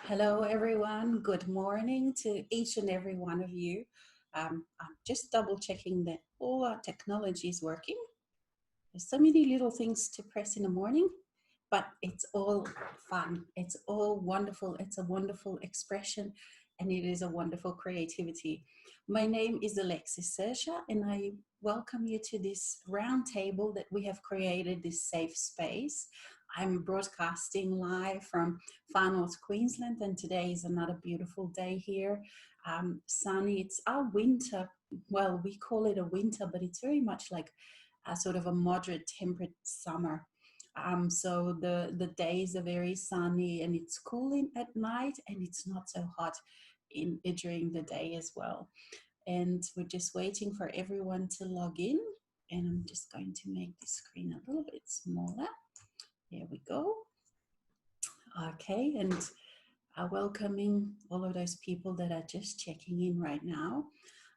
Hello, everyone. Good morning to each and every one of you. I'm just double checking that all our technology is working. There's so many little things to press in the morning, but it's all fun. It's all wonderful. It's a wonderful expression and it is a wonderful creativity. My name is Alexis Sersha, and I welcome you to this round table that we have created, this safe space. I'm broadcasting live from Far North Queensland, and today is another beautiful day here. Sunny, it's our winter. Well, we call it a winter, but it's very much like a sort of a moderate temperate summer. So the days are very sunny and it's cooling at night, and it's not so hot during the day as well. And we're just waiting for everyone to log in. And I'm just going to make the screen a little bit smaller. There we go. Okay, and welcoming all of those people that are just checking in right now.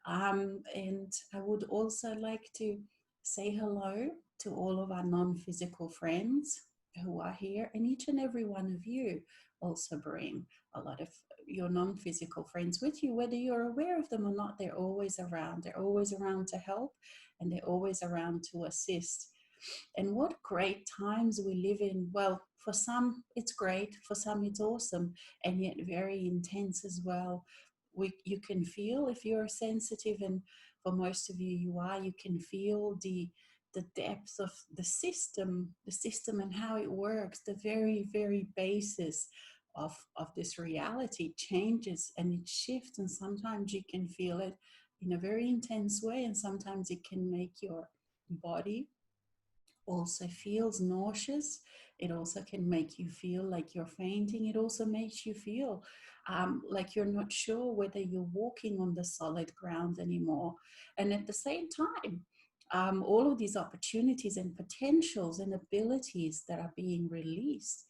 And I would also like to say hello to all of our non-physical friends who are here, and each and every one of you also bring a lot of your non-physical friends with you, whether you're aware of them or not. They're always around. They're always around to help, and they're always around to assist. And what great times we live in. Well, for some it's great, for some it's awesome, and yet very intense as well. You can feel, if you're sensitive, and for most of you you are, you can feel the depth of the system and how it works. The very basis of this reality changes and it shifts, and sometimes you can feel it in a very intense way, and sometimes it can make your body also feels nauseous. It also can make you feel like you're fainting. It also makes you feel like you're not sure whether you're walking on the solid ground anymore. And at the same time, all of these opportunities and potentials and abilities that are being released,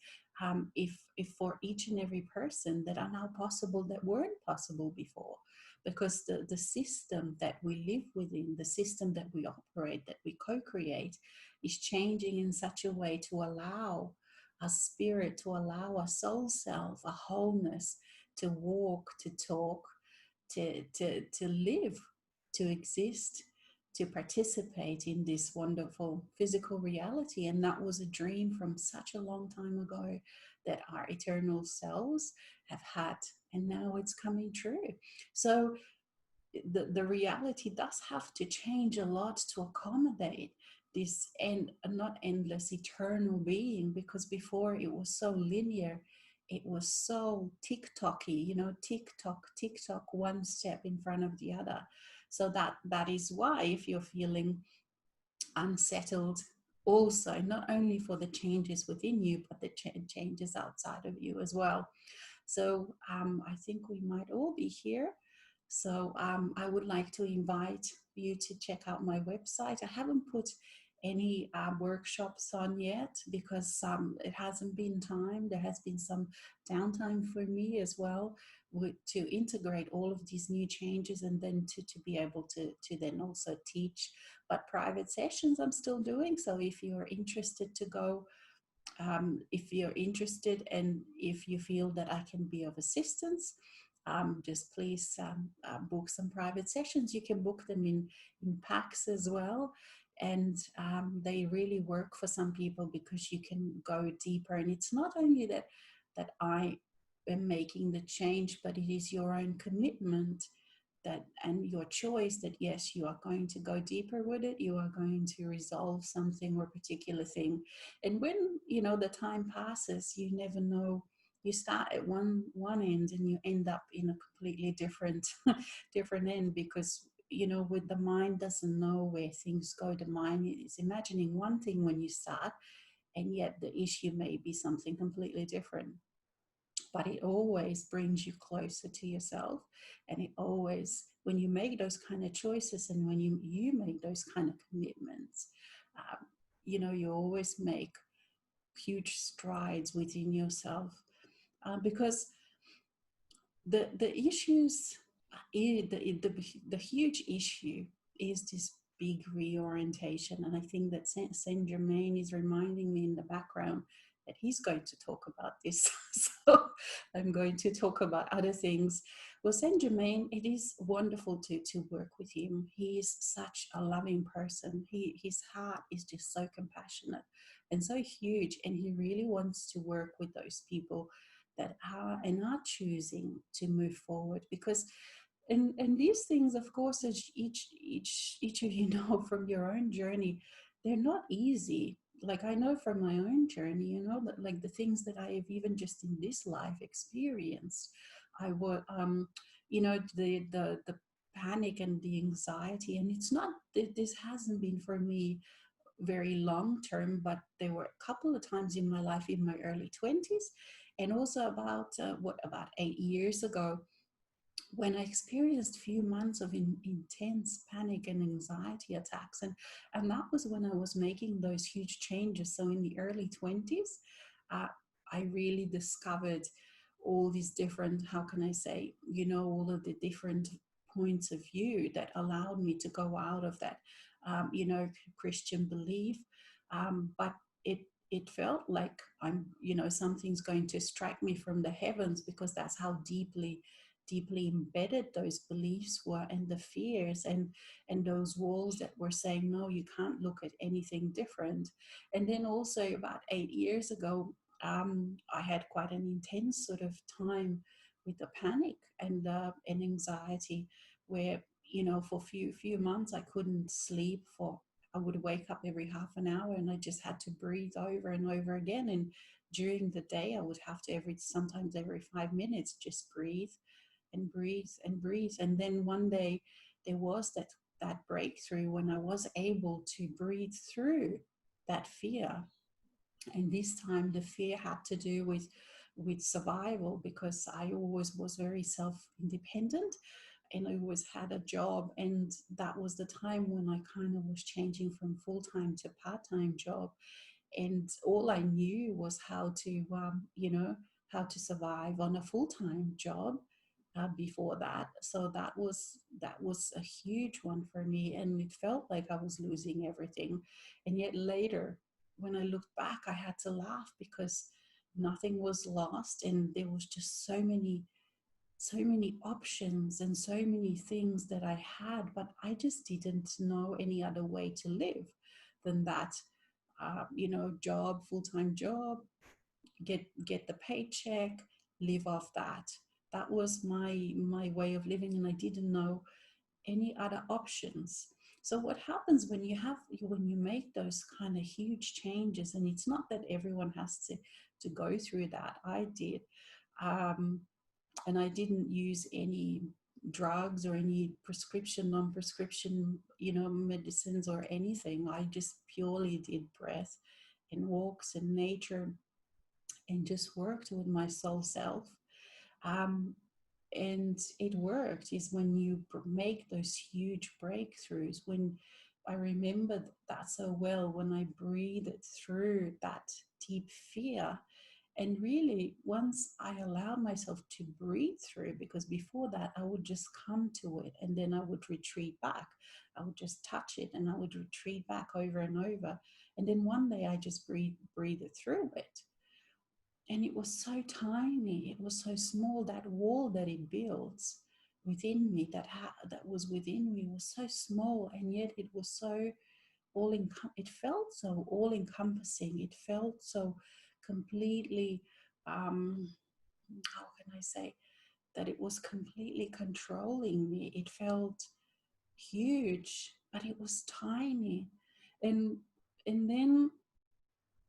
if for each and every person, that are now possible that weren't possible before, because the system that we live within, the system that we operate, that we co-create, is changing in such a way to allow our spirit, to allow our soul self, a wholeness, to walk, to talk, to live, to exist, to participate in this wonderful physical reality. And that was a dream from such a long time ago that our eternal selves have had, and now it's coming true. So the reality does have to change a lot to accommodate this and not endless eternal being, because before it was so linear, it was so tick-tocky, tick-tock, one step in front of the other. So that is why, if you're feeling unsettled, also not only for the changes within you, but the changes outside of you as well. So I think we might all be here. So I would like to invite you to check out my website. I haven't put any workshops on yet because it hasn't been time. There has been some downtime for me as well to integrate all of these new changes, and then to be able to then also teach. But private sessions I'm still doing. So if you're interested to go, if you're interested and if you feel that I can be of assistance, just please book some private sessions. You can book them in packs as well. And they really work for some people because you can go deeper. And it's not only that I am making the change, but it is your own commitment that and your choice that yes, you are going to go deeper with it. You are going to resolve something or particular thing. And when the time passes, you never know. You start at one end and you end up in a completely different different end, because with the mind doesn't know where things go. The mind is imagining one thing when you start, and yet the issue may be something completely different. But it always brings you closer to yourself. And it always, when you make those kind of choices and when you make those kind of commitments, you always make huge strides within yourself, because the issues, the huge issue is this big reorientation. And I think that Saint Germain is reminding me in the background that he's going to talk about this. So I'm going to talk about other things. Well, Saint Germain, it is wonderful to work with him. He is such a loving person. His heart is just so compassionate and so huge, and he really wants to work with those people that are and are choosing to move forward. Because and these things, of course, as each of you know from your own journey, they're not easy. Like I know from my own journey, that like the things that I have even just in this life experienced, I would the panic and the anxiety, and it's not that this hasn't been for me very long term, but there were a couple of times in my life in my early 20s, and also about 8 years ago, when I experienced a few months of intense panic and anxiety attacks. And that was when I was making those huge changes. So in the early 20s, uh, I really discovered all these different, how can I say, all of the different points of view that allowed me to go out of that, Christian belief. But it felt like something's going to strike me from the heavens, because that's how deeply embedded those beliefs were, and the fears, and those walls that were saying, no, you can't look at anything different. And then also about 8 years ago, I had quite an intense sort of time with the panic and anxiety, where for few months I couldn't sleep. I would wake up every half an hour, and I just had to breathe over and over again. And during the day, I would have to sometimes every 5 minutes just breathe and breathe and breathe. And then one day there was that breakthrough when I was able to breathe through that fear. And this time the fear had to do with survival, because I always was very self-independent, and I always had a job. And that was the time when I kind of was changing from full-time to part-time job. And all I knew was how to survive on a full-time job before that. So that was a huge one for me, and it felt like I was losing everything. And yet later, when I looked back, I had to laugh, because nothing was lost, and there was just so many options and so many things that I had, but I just didn't know any other way to live than that. Job, full-time job, get the paycheck, live off that. That was my way of living, and I didn't know any other options. So what happens when you make those kind of huge changes, and it's not that everyone has to go through that. I did. Um, and I didn't use any drugs or any prescription, non-prescription, medicines or anything. I just purely did breath and walks and nature, and just worked with my soul self. Um, and it worked. Is when you make those huge breakthroughs. When I remember that so well, when I breathed through that deep fear. And really, once I allowed myself to breathe through, because before that, I would just come to it and then I would retreat back. I would just touch it and I would retreat back over and over. And then one day I just breathed through it. And it was so tiny, it was so small. That wall that it builds within me, that was within me, was so small, and yet it was so it felt so all encompassing. It felt so completely, how can I say, that it was completely controlling me. It felt huge, but it was tiny. And and then,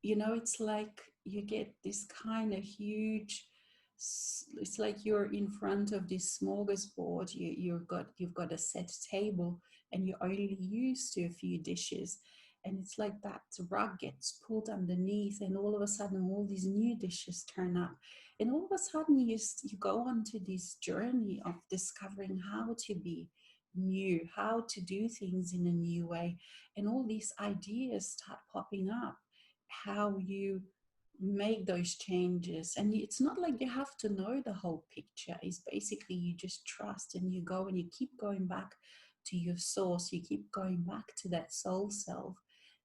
it's like you get this kind of huge, it's like you're in front of this smorgasbord. You've got a set table, and you're only used to a few dishes, and it's like that rug gets pulled underneath, and all of a sudden all these new dishes turn up, and all of a sudden you go on to this journey of discovering how to be new, how to do things in a new way, and all these ideas start popping up, how you make those changes. And it's not like you have to know the whole picture. It's basically you just trust, and you go and you keep going back to your source. You keep going back to that soul self,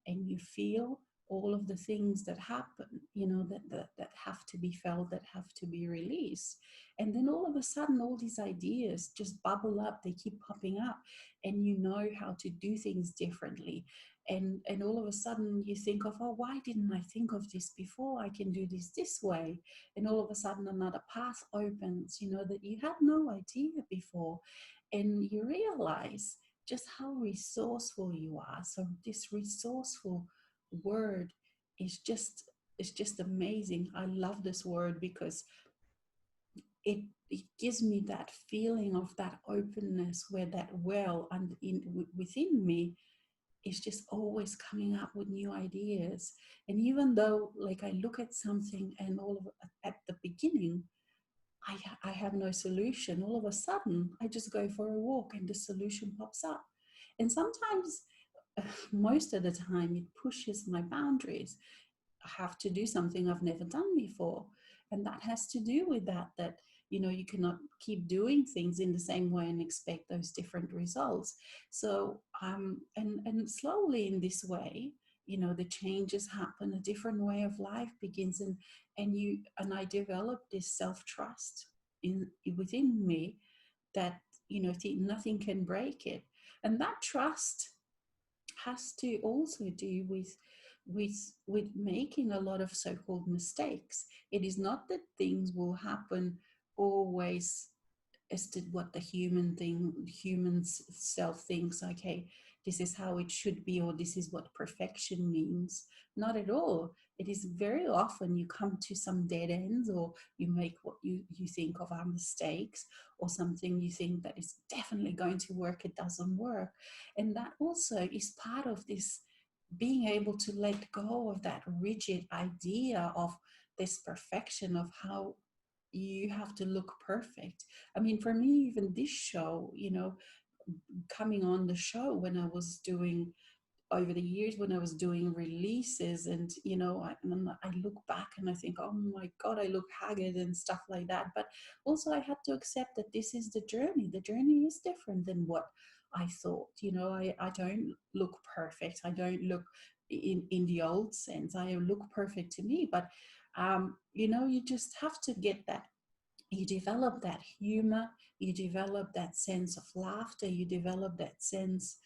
and you feel all of the things that happen, that have to be felt, that have to be released. And then all of a sudden, all these ideas just bubble up, they keep popping up, and you know how to do things differently. And all of a sudden you think of, oh, why didn't I think of this before? I can do this way. And all of a sudden another path opens, that you had no idea before. And you realize just how resourceful you are. So this resourceful word is just amazing. I love this word because it gives me that feeling of that openness, where that well and within me is just always coming up with new ideas. And even though, like, I look at something and at the beginning I have no solution, all of a sudden I just go for a walk and the solution pops up. And sometimes, most of the time, it pushes my boundaries. I have to do something I've never done before. And that has to do with that you cannot keep doing things in the same way and expect those different results. So and slowly in this way, the changes happen, a different way of life begins. And I developed this self-trust within me, that nothing can break it. And that trust has to also do with making a lot of so-called mistakes. It is not that things will happen always as to what the human self thinks, okay, this is how it should be, or this is what perfection means. Not at all. It is very often you come to some dead ends, or you make what you think of are mistakes, or something you think that is definitely going to work, it doesn't work. And that also is part of this, being able to let go of that rigid idea of this perfection, of how you have to look perfect. I mean, for me, even this show, coming on the show, when I was doing, over the years, when I was doing releases, and I look back and I think, oh my God, I look haggard and stuff like that. But also I had to accept that this is the journey. The journey is different than what I thought. I don't look perfect. I don't look in the old sense. I look perfect to me, but you just have to get that. You develop that humor, you develop that sense of laughter, you develop that sense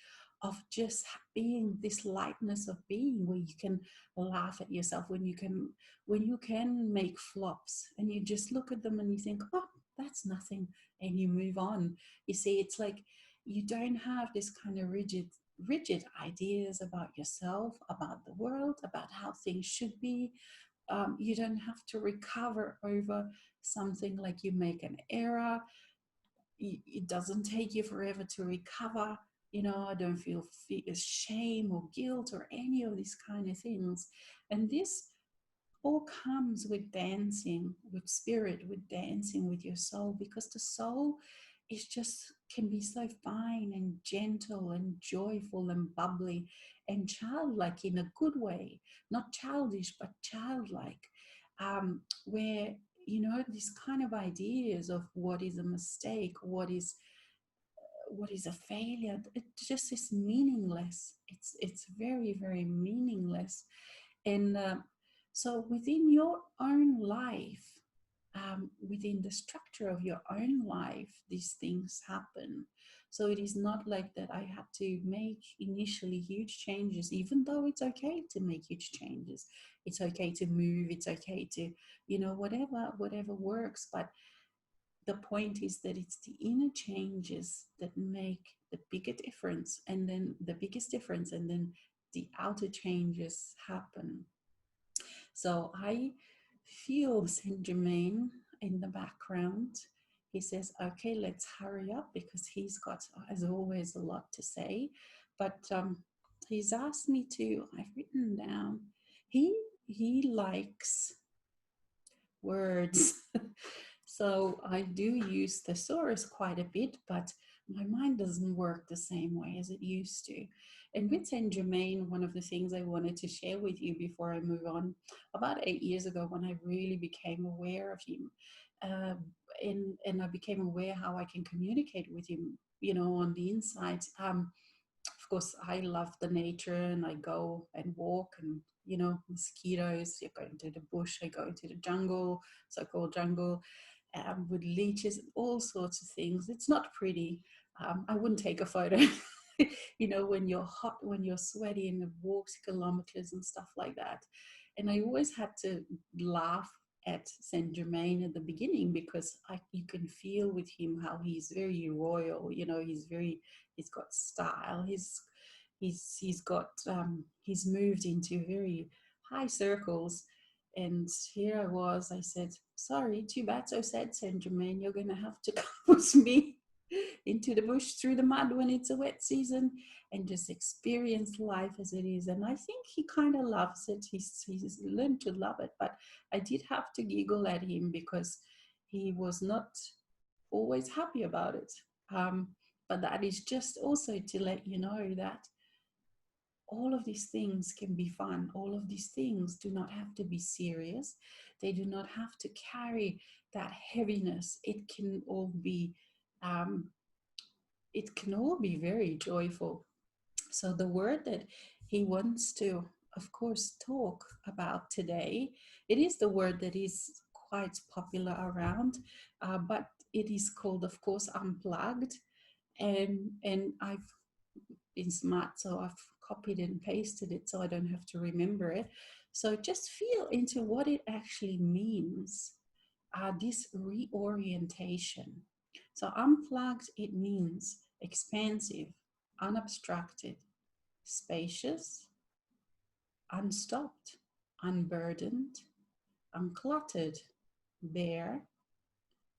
of just being, this lightness of being, where you can laugh at yourself, when you can make flops and you just look at them and you think, oh, that's nothing, and you move on. You see, it's like you don't have this kind of rigid ideas about yourself, about the world, about how things should be. You don't have to recover over something. Like, you make an error, it doesn't take you forever to recover. I don't feel shame or guilt or any of these kind of things. And this all comes with dancing with spirit, with dancing with your soul, because the soul is just, can be so fine and gentle and joyful and bubbly and childlike, in a good way, not childish but childlike, where these kind of ideas of what is a mistake, what is a failure, it just is meaningless. It's very, very meaningless. And so within your own life, within the structure of your own life, these things happen. So it is not like that I had to make initially huge changes, even though it's okay to make huge changes. It's okay to move, it's okay to, whatever works. But the point is that it's the inner changes that make the bigger difference, and then the biggest difference, and then the outer changes happen. So I feel Saint Germain in the background. He says, okay, let's hurry up, because he's got, as always, a lot to say. But he's asked me to, I've written down, he likes words. So I do use thesaurus quite a bit, but my mind doesn't work the same way as it used to. And with Saint Germain, one of the things I wanted to share with you before I move on, about 8 years ago, when I really became aware of him, uh, and I became aware how I can communicate with him, on the inside. Of course, I love the nature, and I go and walk, and you know, mosquitoes. You're going to the bush, they go into the jungle, so-called jungle, with leeches and all sorts of things. It's not pretty. I wouldn't take a photo. You know, when you're hot, when you're sweaty and walks kilometers and stuff like that. And I always had to laugh at Saint Germain at the beginning, because you can feel with him how he's very royal. You know, he's got style. He's got he's moved into very high circles. And here I said, sorry, too bad, so sad, Saint Germain, you're gonna have to come with me into the bush through the mud when it's a wet season, and just experience life as it is. And I think he kind of loves it. He's learned to love it. But I did have to giggle at him because he was not always happy about it. But that is just also to let you know that all of these things can be fun. All of these things do not have to be serious. They do not have to carry that heaviness. Um, it can all be very joyful. So the word that he wants to, of course, talk about today, it is the word that is quite popular around, but it is called, of course, unplugged. And I've been smart, so I've copied and pasted it so I don't have to remember it. So just feel into what it actually means, this reorientation. So unplugged, it means expansive, unobstructed, spacious, unstopped, unburdened, uncluttered, bare,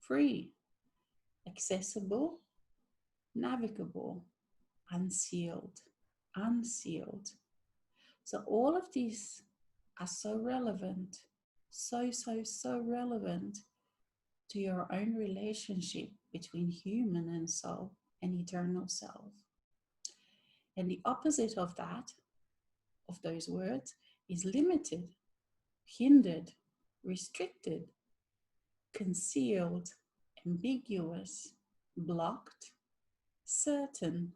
free, accessible, navigable, unsealed, unsealed. So all of these are so relevant, so relevant to your own relationship between human and soul and eternal self. And the opposite of that, of those words, is limited, hindered, restricted, concealed, ambiguous, blocked, certain.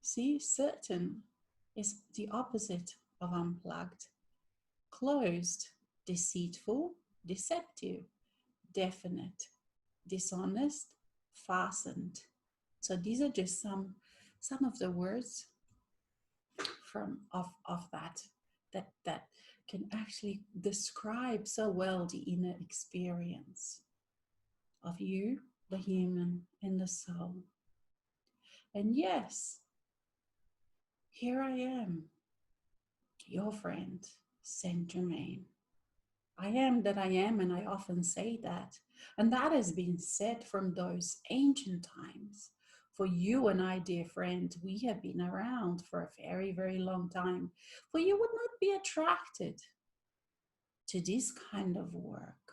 See, certain is the opposite of unplugged. Closed, deceitful, deceptive, definite, dishonest, fastened. So these are just some of the words from of that can actually describe so well the inner experience of you, the human, and the soul. And yes, here I am, your friend, Saint Germain. I am that I am, and I often say that. And that has been said from those ancient times. For you and I, dear friend, we have been around for a very, very long time. For you would not be attracted to this kind of work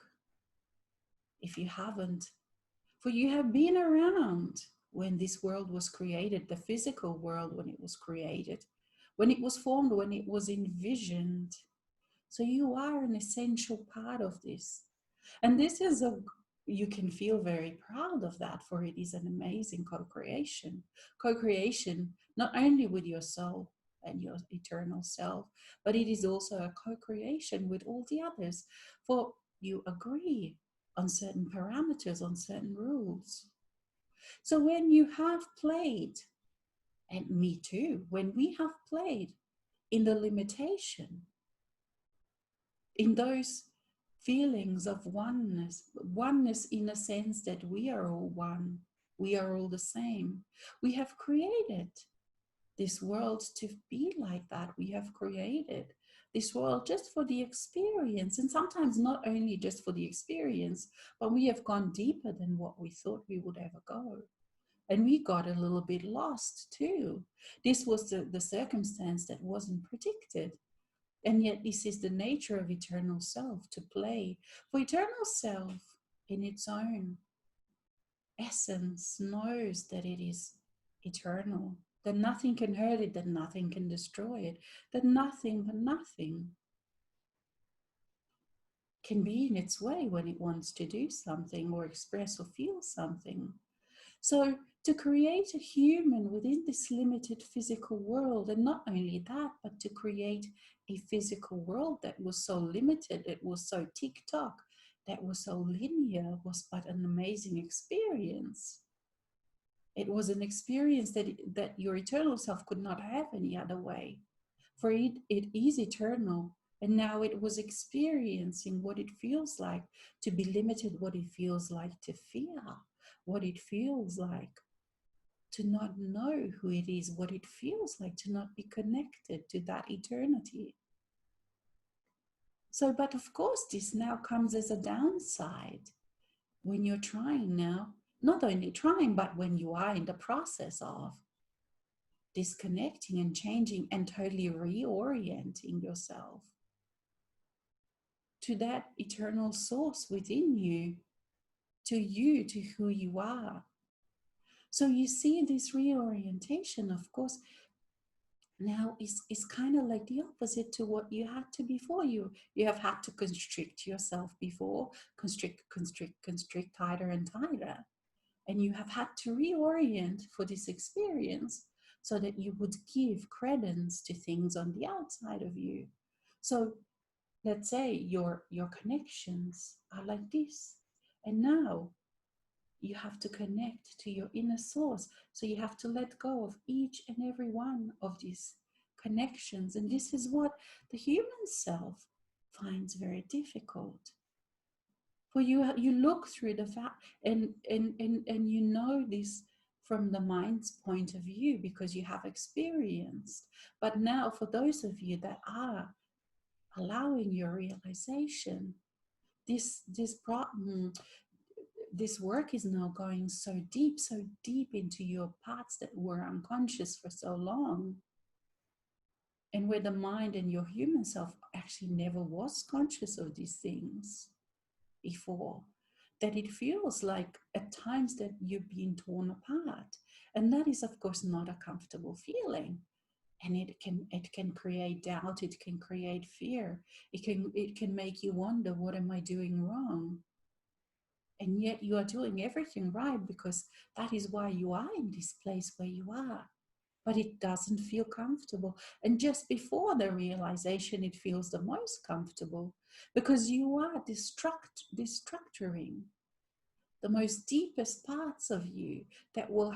if you haven't. For you have been around when this world was created, the physical world when it was created, when it was formed, when it was envisioned. So you are an essential part of this. And this is you can feel very proud of that, for it is an amazing co-creation. Co-creation, not only with your soul and your eternal self, but it is also a co-creation with all the others. For you agree on certain parameters, on certain rules. So when you have played, and me too, when we have played in the limitation, in those feelings of oneness in a sense that we are all one, we are all the same. We have created this world to be like that. We have created this world just for the experience, and sometimes not only just for the experience, but we have gone deeper than what we thought we would ever go. And we got a little bit lost too. This was the circumstance that wasn't predicted. And yet this is the nature of eternal self, to play. For eternal self in its own essence knows that it is eternal, that nothing can hurt it, that nothing can destroy it, that nothing but nothing can be in its way when it wants to do something or express or feel something. So to create a human within this limited physical world, and not only that, but to create a physical world that was so limited, it was so tick-tock, that was so linear, was but an amazing experience. It was an experience that your eternal self could not have any other way. For it is eternal. And now it was experiencing what it feels like to be limited, what it feels like to fear, what it feels like to not know who it is, what it feels like to not be connected to that eternity. So, but of course, this now comes as a downside when you're trying now, not only trying, but when you are in the process of disconnecting and changing and totally reorienting yourself to that eternal source within you, to who you are. So you see this reorientation, of course, now is kind of like the opposite to what you had to before. You have had to constrict yourself before, constrict tighter and tighter. And you have had to reorient for this experience so that you would give credence to things on the outside of you. So let's say your connections are like this, and now you have to connect to your inner source. So you have to let go of each and every one of these connections. And this is what the human self finds very difficult. For you look through the fact, and you know this from the mind's point of view because you have experienced. But now for those of you that are allowing your realization, this work is now going so deep into your parts that were unconscious for so long, and where the mind and your human self actually never was conscious of these things before, that it feels like at times that you're being torn apart. And that is of course not a comfortable feeling, and it can create doubt, it can create fear, it can make you wonder, what am I doing wrong? And yet you are doing everything right, because that is why you are in this place where you are. But it doesn't feel comfortable. And just before the realization, it feels the most comfortable, because you are destructuring the most deepest parts of you that were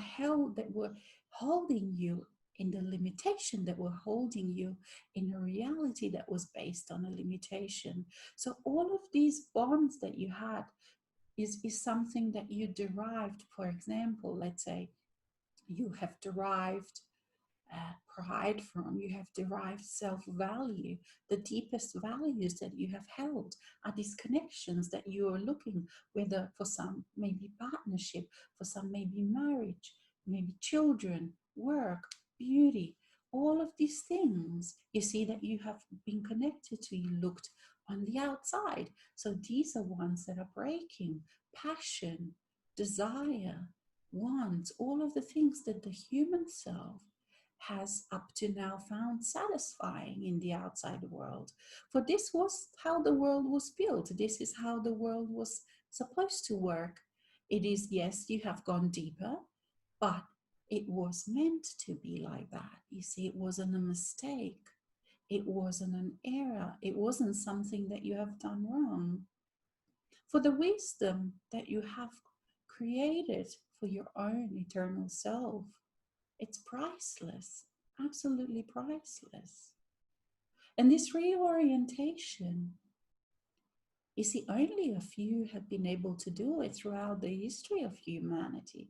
holding you in the limitation, that were holding you in a reality that was based on a limitation. So all of these bonds that you had is something that you derived. For example, let's say you have derived pride from, you have derived self-value. The deepest values that you have held are these connections that you are looking, whether for some maybe partnership, for some maybe marriage, maybe children, work, beauty, all of these things you see that you have been connected to, you looked on the outside. So these are ones that are breaking. Passion, desire, wants, all of the things that the human self has up to now found satisfying in the outside world. For this was how the world was built. This is how the world was supposed to work. It is, yes, you have gone deeper, but it was meant to be like that. You see, it wasn't a mistake. It wasn't an error. It wasn't something that you have done wrong. For the wisdom that you have created for your own eternal self, it's priceless, absolutely priceless. And this reorientation, you see, only a few have been able to do it throughout the history of humanity.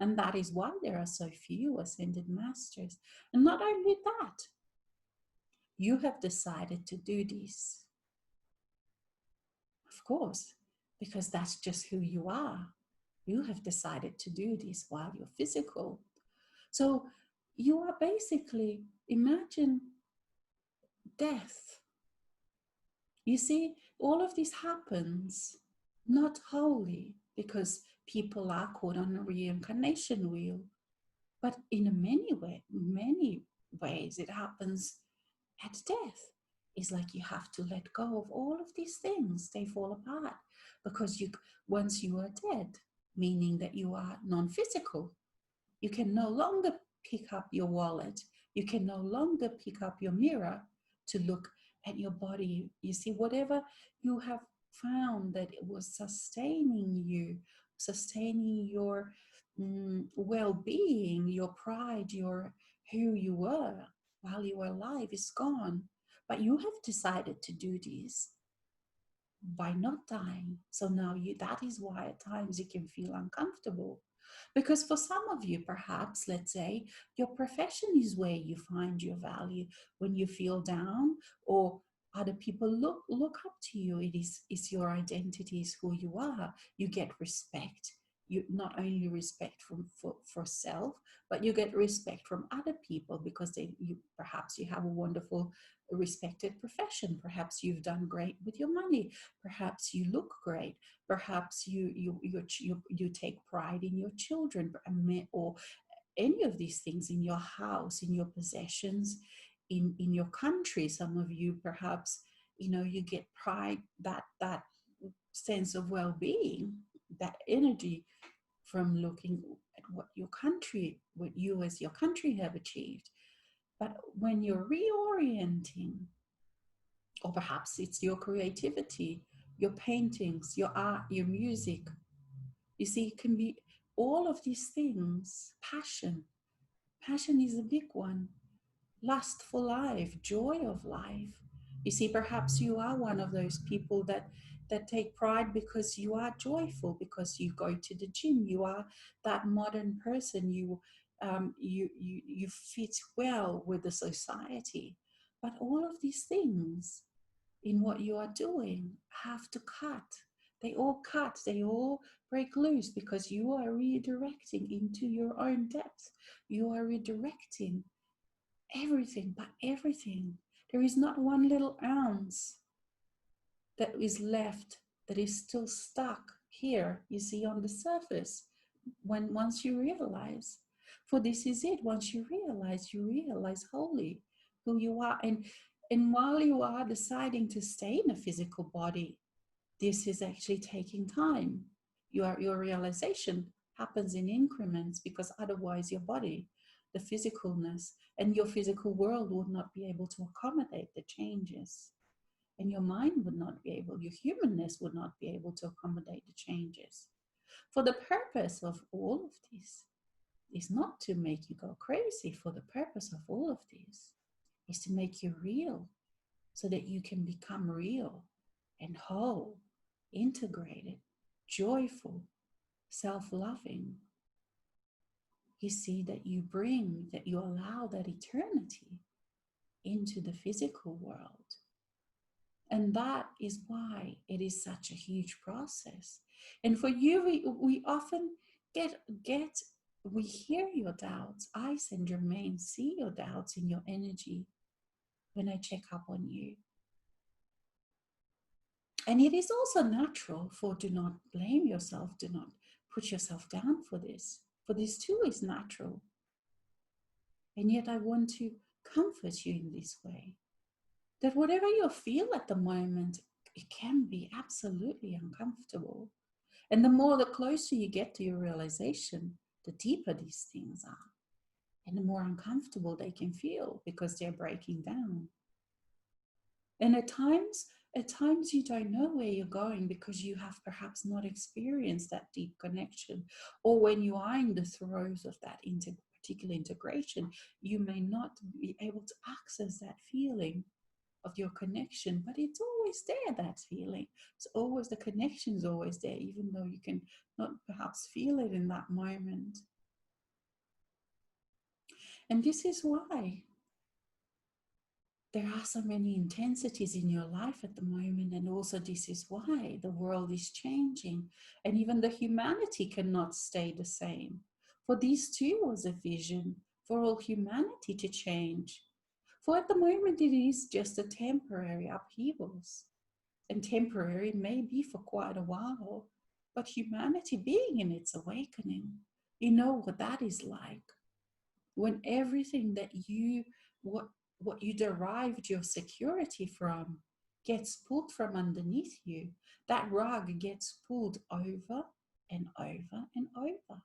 And that is why there are so few ascended masters. And not only that, you have decided to do this, of course, because that's just who you are. You have decided to do this while you're physical. So you are basically, imagine death. You see, all of this happens not wholly because people are caught on a reincarnation wheel, but in many ways it happens at death. It's like you have to let go of all of these things. They fall apart because once you are dead, meaning that you are non-physical. You can no longer pick up your wallet. You can no longer pick up your mirror to look at your body. You see, whatever you have found that it was sustaining you, sustaining your well-being, your pride, your who you were while you were alive is gone. But you have decided to do this by not dying. So now you, that is why at times you can feel uncomfortable. Because for some of you, perhaps, let's say, your profession is where you find your value. When you feel down or other people look up to you, it's your identity, is who you are. You get respect. You not only respect for self, but you get respect from other people because perhaps you have a wonderful respected profession. Perhaps you've done great with your money. Perhaps you look great. Perhaps you take pride in your children, or any of these things, in your house, in your possessions, in your country. Some of you, perhaps, you get pride, that sense of well-being, that energy from looking at what you as your country have achieved. But when you're reorienting, or perhaps it's your creativity, your paintings, your art, your music. You see, it can be all of these things. Passion. Passion is a big one. Lust for life, joy of life. You see, perhaps you are one of those people that take pride because you are joyful, because you go to the gym. You are that modern person. You fit well with the society. But all of these things in what you are doing have to cut. They all cut, they all break loose because you are redirecting into your own depth. You are redirecting everything, but everything. There is not one little ounce that is left, that is still stuck here, you see, on the surface. Once you realize, for this is it, once you realize wholly who you are. And while you are deciding to stay in a physical body, this is actually taking time. Your realization happens in increments, because otherwise your body, the physicalness, and your physical world would not be able to accommodate the changes. And your mind would not be able, your humanness would not be able to accommodate the changes. For the purpose of all of this is not to make you go crazy. For the purpose of all of this is to make you real, so that you can become real and whole, integrated, joyful, self-loving. You see, that you bring, that you allow that eternity into the physical world. And that is why it is such a huge process. And for you, we often we hear your doubts. I, Saint Germain, see your doubts in your energy when I check up on you. And it is also natural, for do not blame yourself, do not put yourself down for this. For this too is natural. And yet I want to comfort you in this way, that whatever you feel at the moment, it can be absolutely uncomfortable. And the closer you get to your realization, the deeper these things are. And the more uncomfortable they can feel, because they're breaking down. And at times you don't know where you're going, because you have perhaps not experienced that deep connection. Or when you are in the throes of that particular integration, you may not be able to access that feeling of your connection, but it's always there, that feeling. It's always, the connection is always there, even though you can not perhaps feel it in that moment. And this is why there are so many intensities in your life at the moment. And also this is why the world is changing, and even the humanity cannot stay the same. For this too was a vision for all humanity to change. For at the moment it is just a temporary upheavals, and temporary may be for quite a while, but humanity being in its awakening, you know what that is like. When everything that what you derived your security from gets pulled from underneath you, that rug gets pulled over, and over and over.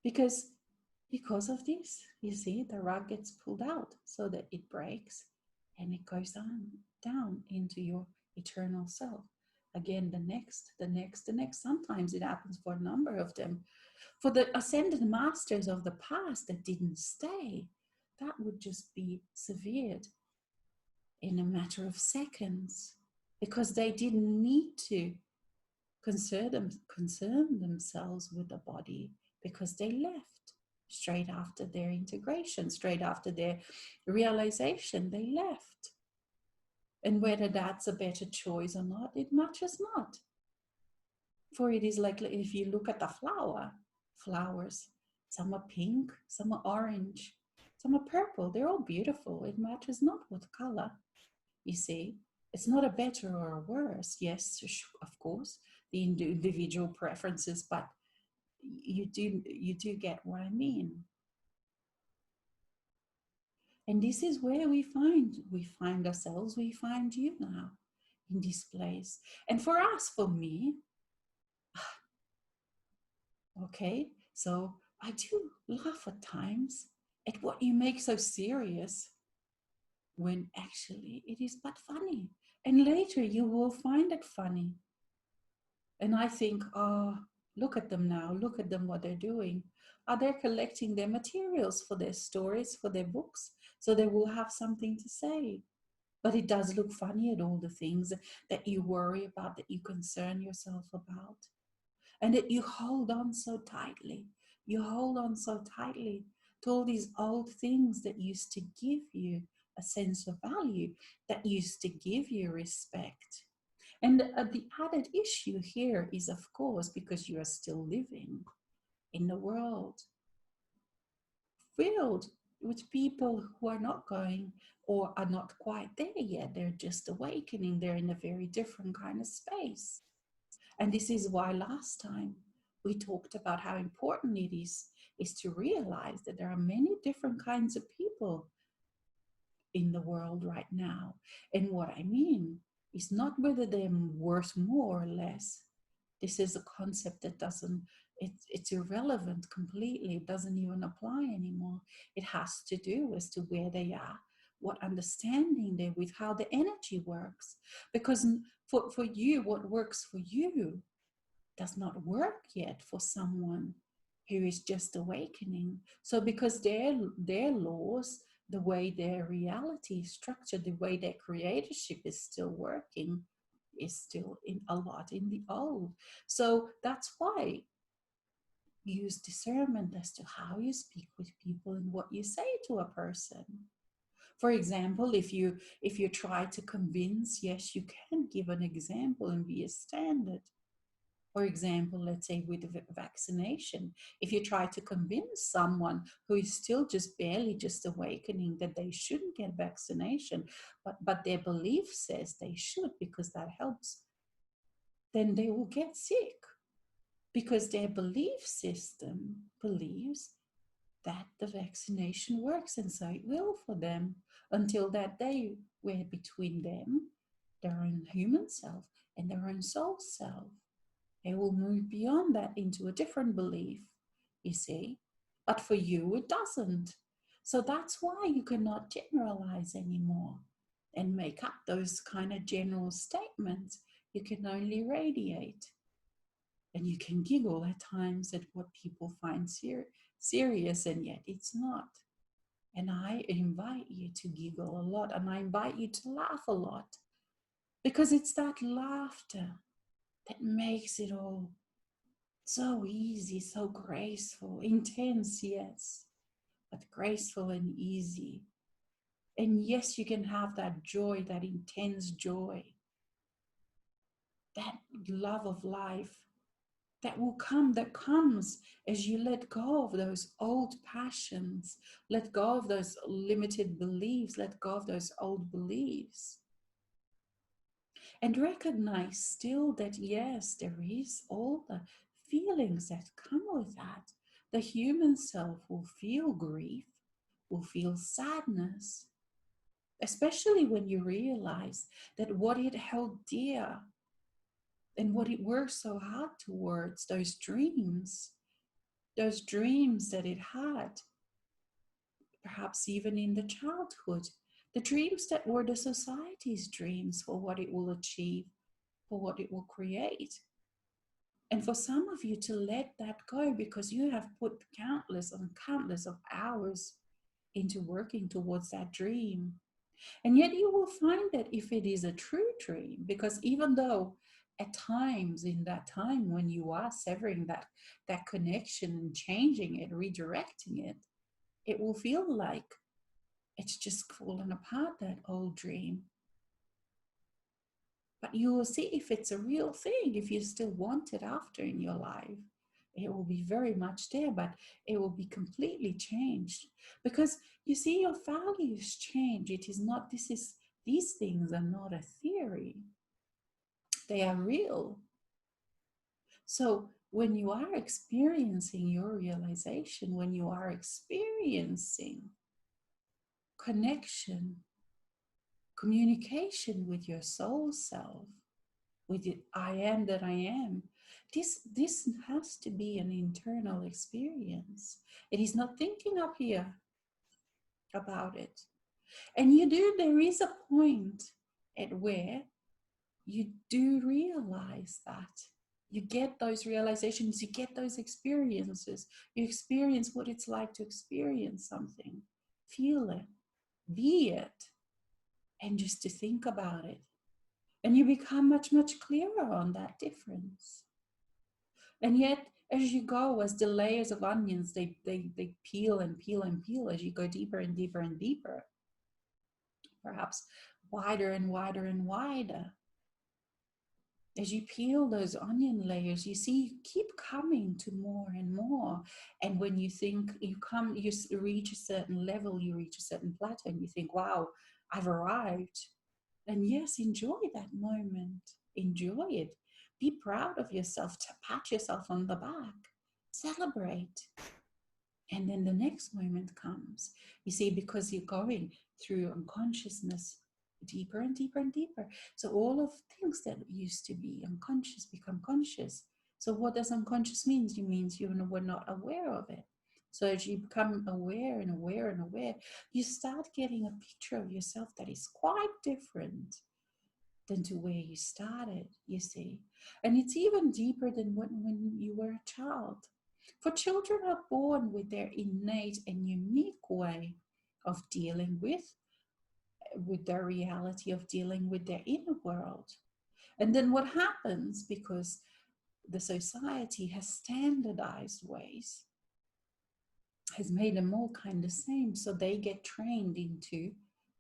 Because of this, you see, the rug gets pulled out so that it breaks and it goes down into your eternal self. Again, the next, the next, the next. Sometimes it happens for a number of them. For the ascended masters of the past that didn't stay, that would just be severed in a matter of seconds because they didn't need to concern themselves with the body because they left straight after their integration, straight after their realization, they left. And whether that's a better choice or not, it matters not. For it is like if you look at the flowers, some are pink, some are orange, some are purple, they're all beautiful. It matters not what color, you see. It's not a better or a worse. Yes, of course, the individual preferences, but you do get what I mean. And this is where we find ourselves, we find you now in this place. And for us, for me, okay, so I do laugh at times at what you make so serious when actually it is but funny. And later you will find it funny. And I think, oh, look at them now, look at them, what they're doing. Are they collecting their materials for their stories, for their books, so they will have something to say? But it does look funny at all the things that you worry about, that you concern yourself about, and that you hold on so tightly. You hold on so tightly to all these old things that used to give you a sense of value, that used to give you respect. And the added issue here is, of course, because you are still living in a world filled with people who are not going or are not quite there yet. They're just awakening. They're in a very different kind of space. And this is why last time we talked about how important it is to realize that there are many different kinds of people in the world right now. And what I mean is not whether they're worth more or less. This is a concept that it's irrelevant completely. It doesn't even apply anymore. It has to do as to where they are, what understanding they're with, how the energy works. Because for you, what works for you does not work yet for someone who is just awakening. So because their laws, the way their reality is structured, the way their creatorship is still working, is still in a lot in the old. So that's why use discernment as to how you speak with people and what you say to a person. For example, if you try to convince, yes, you can give an example and be a standard. For example, let's say with vaccination, if you try to convince someone who is still just barely just awakening that they shouldn't get vaccination, but their belief says they should because that helps, then they will get sick because their belief system believes that the vaccination works, and so it will for them until that day where between them, their own human self and their own soul self, they will move beyond that into a different belief, you see. But for you, it doesn't. So that's why you cannot generalize anymore and make up those kind of general statements. You can only radiate. And you can giggle at times at what people find serious, and yet it's not. And I invite you to giggle a lot, and I invite you to laugh a lot, because it's that laughter that makes it all so easy, so graceful, intense, yes, but graceful and easy. And yes, you can have that joy, that intense joy, that love of life that will come, that comes as you let go of those old passions, let go of those limited beliefs, let go of those old beliefs. And recognize still that, yes, there is all the feelings that come with that. The human self will feel grief, will feel sadness, especially when you realize that what it held dear, and what it worked so hard towards, those dreams that it had, perhaps even in the childhood, the dreams that were the society's dreams for what it will achieve, for what it will create. And for some of you to let that go, because you have put countless and countless of hours into working towards that dream. And yet you will find that if it is a true dream, because even though at times in that time when you are severing that connection and changing it, redirecting it, it will feel like it's just fallen apart, that old dream. But you will see if it's a real thing, if you still want it after in your life. It will be very much there, but it will be completely changed. Because you see, your values change. It is not, these things are not a theory. They are real. So when you are experiencing your realization, when you are experiencing connection, communication with your soul self, with the I am that I am, this has to be an internal experience. It is not thinking up here about it. And there is a point at where you do realize that. You get those realizations, you get those experiences. You experience what it's like to experience something, feel it, be it, and just to think about it. And you become much, much clearer on that difference. And yet, as you go, as the layers of onions, they peel and peel and peel as you go deeper and deeper and deeper, perhaps wider and wider and wider. As you peel those onion layers, you see you keep coming to more and more. And when you think you reach a certain level, you reach a certain plateau, and you think, wow, I've arrived. And yes, enjoy that moment. Enjoy it. Be proud of yourself. Pat yourself on the back. Celebrate. And then the next moment comes. You see, because you're going through unconsciousness deeper and deeper and deeper. So all of things that used to be unconscious become conscious. So what does unconscious mean? It means you were not aware of it. So as you become aware and aware and aware, you start getting a picture of yourself that is quite different than to where you started, you see. And it's even deeper than when you were a child. For children are born with their innate and unique way of dealing with their reality, of dealing with their inner world. And then what happens, because the society has standardized ways, has made them all kind of same, so they get trained into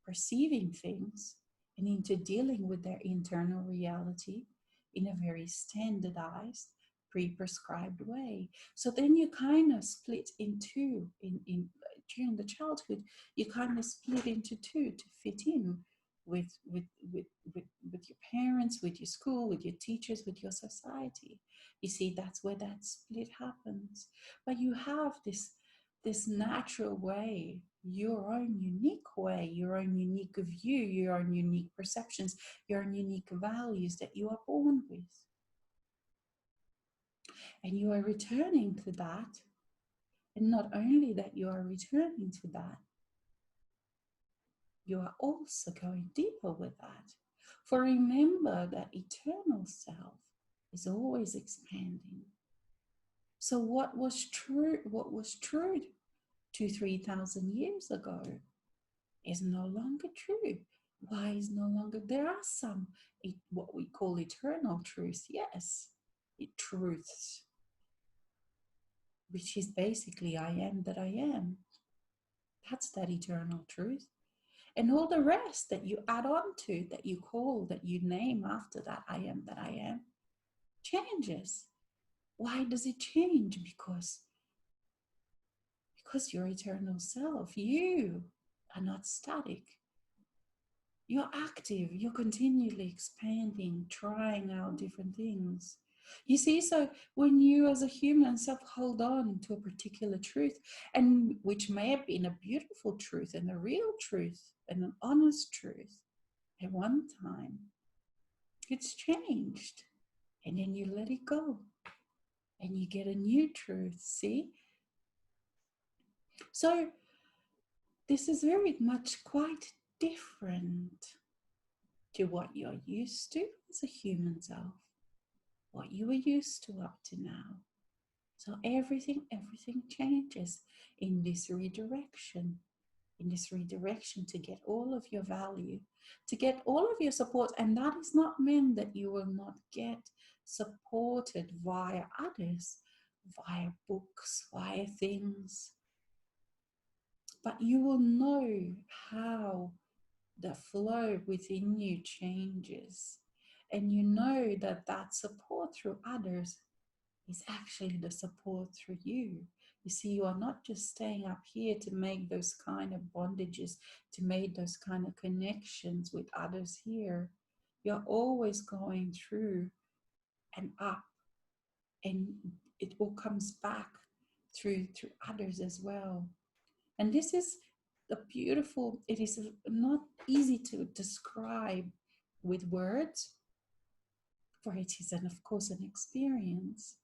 perceiving things and into dealing with their internal reality in a very standardized, pre-prescribed way. So then you kind of split in two. During the childhood, you kind of split into two to fit in with your parents, with your school, with your teachers, with your society. You see, that's where that split happens. But you have this natural way, your own unique way, your own unique view, your own unique perceptions, your own unique values that you are born with. And you are returning to that. And not only that you are returning to that, you are also going deeper with that. For remember that eternal self is always expanding. So what was true 2,000-3,000 years ago is no longer true. Why is no longer? There are some, what we call eternal truths, yes, truths, which is basically I am that I am. That's that eternal truth. And all the rest that you add on to, that you call, that you name after that I am, changes. Why does it change? Because your eternal self, you are not static. You're active, you're continually expanding, trying out different things. You see, so when you as a human self hold on to a particular truth, and which may have been a beautiful truth and a real truth and an honest truth at one time, it's changed. and then you let it go and you get a new truth. See? So this is very much quite different to what you're used to as a human self, what you were used to up to now. So everything changes in this redirection, to get all of your value, to get all of your support. And that is not meant that you will not get supported via others, via books, via things, but you will know how the flow within you changes. And you know that that support through others is actually the support through you. You see, you are not just staying up here to make those kind of bondages, to make those kind of connections with others here. You're always going through and up, and it all comes back through others as well. And this is the beautiful, it is not easy to describe with words, for it is, and of course, an experience.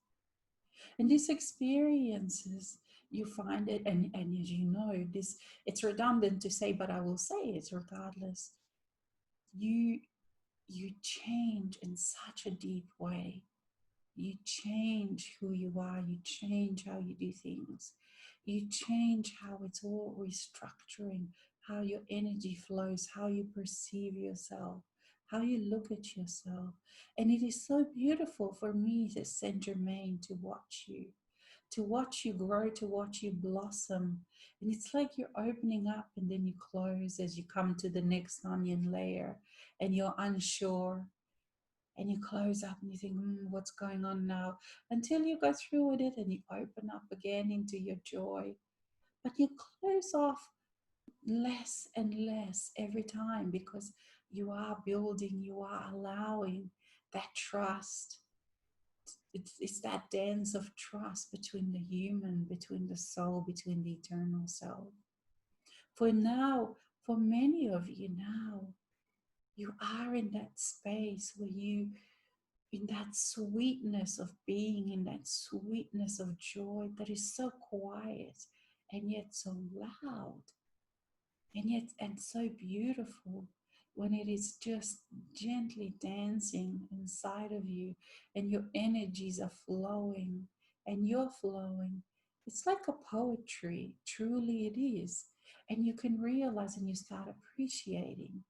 And these experiences, you find it, and as you know, this, it's redundant to say, but I will say it regardless. You change in such a deep way. You change who you are, you change how you do things, you change how it's all restructuring, how your energy flows, how you perceive yourself, how you look at yourself. And it is so beautiful for me, as Saint Germain, to watch you grow, to watch you blossom. And it's like you're opening up and then you close as you come to the next onion layer and you're unsure. And you close up and you think, what's going on now? Until you go through with it and you open up again into your joy. But you close off less and less every time, because you are building, you are allowing that trust. It's that dance of trust between the human, between the soul, between the eternal self. For now, for many of you now, you are in that space where you, in that sweetness of being, in that sweetness of joy that is so quiet and yet so loud, and yet and so beautiful, when it is just gently dancing inside of you and your energies are flowing and you're flowing. It's like a poetry, truly it is. And you can realize and you start appreciating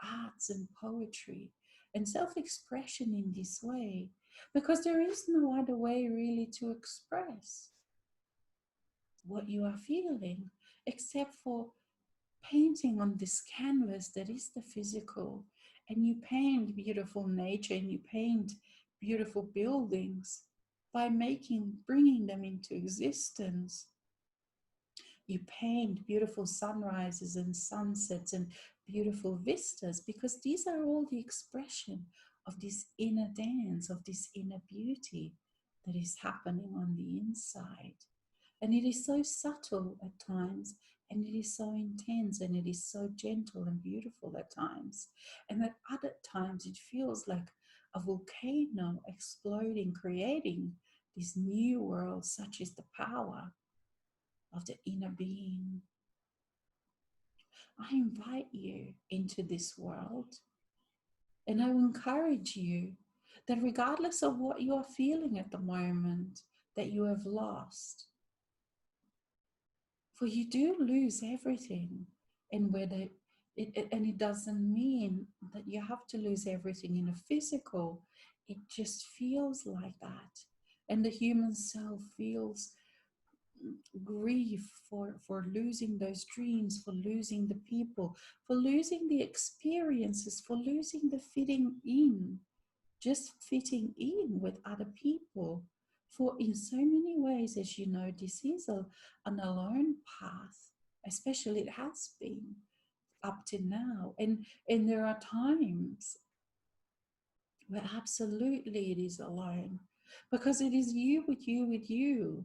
arts and poetry and self-expression in this way, because there is no other way really to express what you are feeling except for painting on this canvas that is the physical. And you paint beautiful nature and you paint beautiful buildings by bringing them into existence. You paint beautiful sunrises and sunsets and beautiful vistas, because these are all the expression of this inner dance, of this inner beauty that is happening on the inside. And it is so subtle at times, and it is so intense, and it is so gentle and beautiful at times. And at other times, it feels like a volcano exploding, creating this new world. Such is the power of the inner being. I invite you into this world, and I will encourage you that regardless of what you are feeling at the moment that you have lost, for you do lose everything, and whether and it doesn't mean that you have to lose everything in a physical, it just feels like that. And the human self feels grief for losing those dreams, for losing the people, for losing the experiences, for losing the fitting in, just fitting in with other people. For in so many ways, as you know, this is an alone path, especially it has been up to now. And there are times where absolutely it is alone, because it is you with you with you.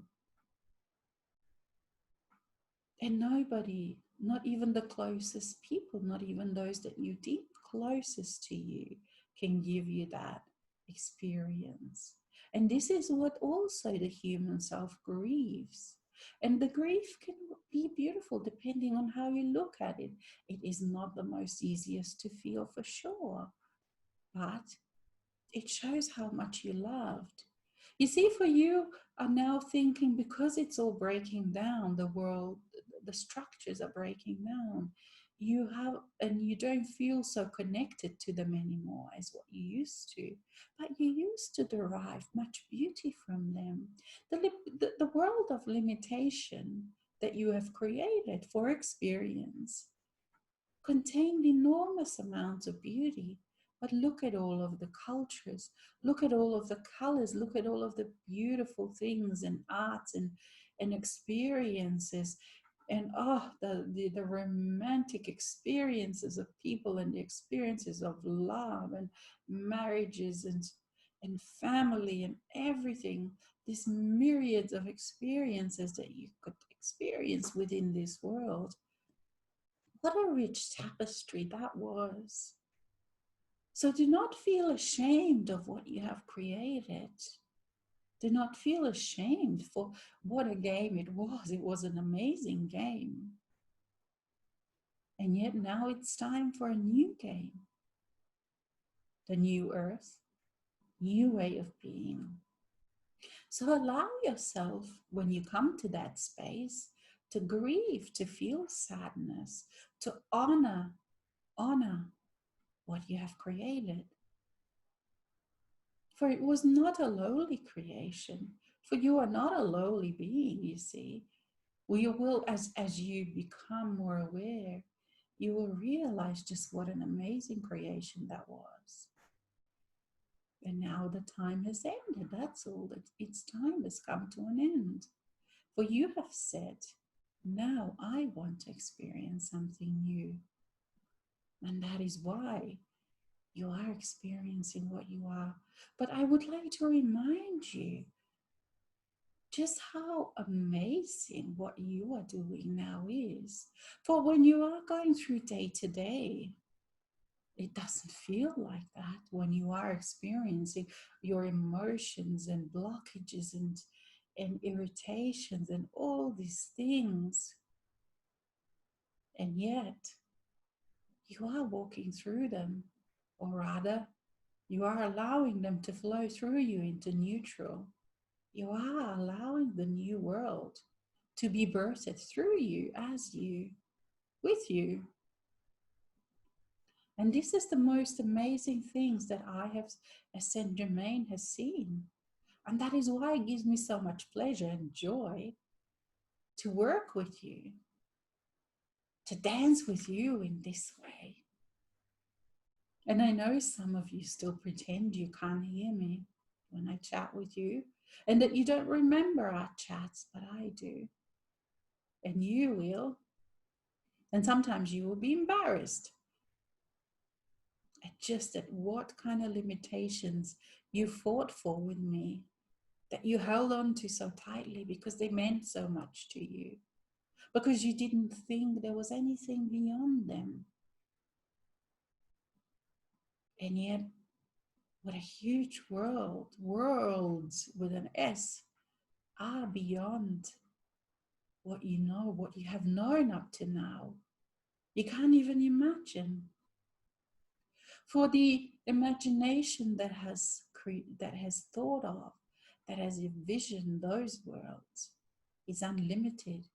And nobody, not even the closest people, not even those that you deem closest to you, can give you that. experience. And this is what also the human self grieves. And the grief can be beautiful depending on how you look at it. It is not the most easiest to feel for sure, but it shows how much you loved. You see, for you are now thinking, because it's all breaking down, the world, the structures are breaking down. You have, and you don't feel so connected to them anymore as what you used to. But you used to derive much beauty from them. The world of limitation that you have created for experience contained enormous amounts of beauty. But look at all of the cultures, look at all of the colors, look at all of the beautiful things and arts and experiences. And the romantic experiences of people and the experiences of love and marriages and family and everything. These myriads of experiences that you could experience within this world. What a rich tapestry that was. So do not feel ashamed of what you have created. Do not feel ashamed for what a game it was. It was an amazing game. And yet now it's time for a new game. The new earth, new way of being. So allow yourself, when you come to that space, to grieve, to feel sadness, to honor what you have created. For it was not a lowly creation. For you are not a lowly being, you see. Well, you will, as you become more aware, you will realize just what an amazing creation that was. And now the time has ended. That's all. Its time has come to an end. For you have said, now I want to experience something new. And that is why you are experiencing what you are. But I would like to remind you just how amazing what you are doing now is. For when you are going through day to day, it doesn't feel like that when you are experiencing your emotions and blockages and irritations and all these things. And yet, you are walking through them, or rather, you are allowing them to flow through you into neutral. You are allowing the new world to be birthed through you, as you, with you. And this is the most amazing things that I have, as Saint Germain has seen. And that is why it gives me so much pleasure and joy to work with you, to dance with you in this way. And I know some of you still pretend you can't hear me when I chat with you, and that you don't remember our chats, but I do. And you will. And sometimes you will be embarrassed at just at what kind of limitations you fought for with me, that you held on to so tightly because they meant so much to you, because you didn't think there was anything beyond them. And yet, what a huge world, worlds with an S, are beyond what you know, what you have known up to now. You can't even imagine. For the imagination that has thought of, that has envisioned those worlds, is unlimited,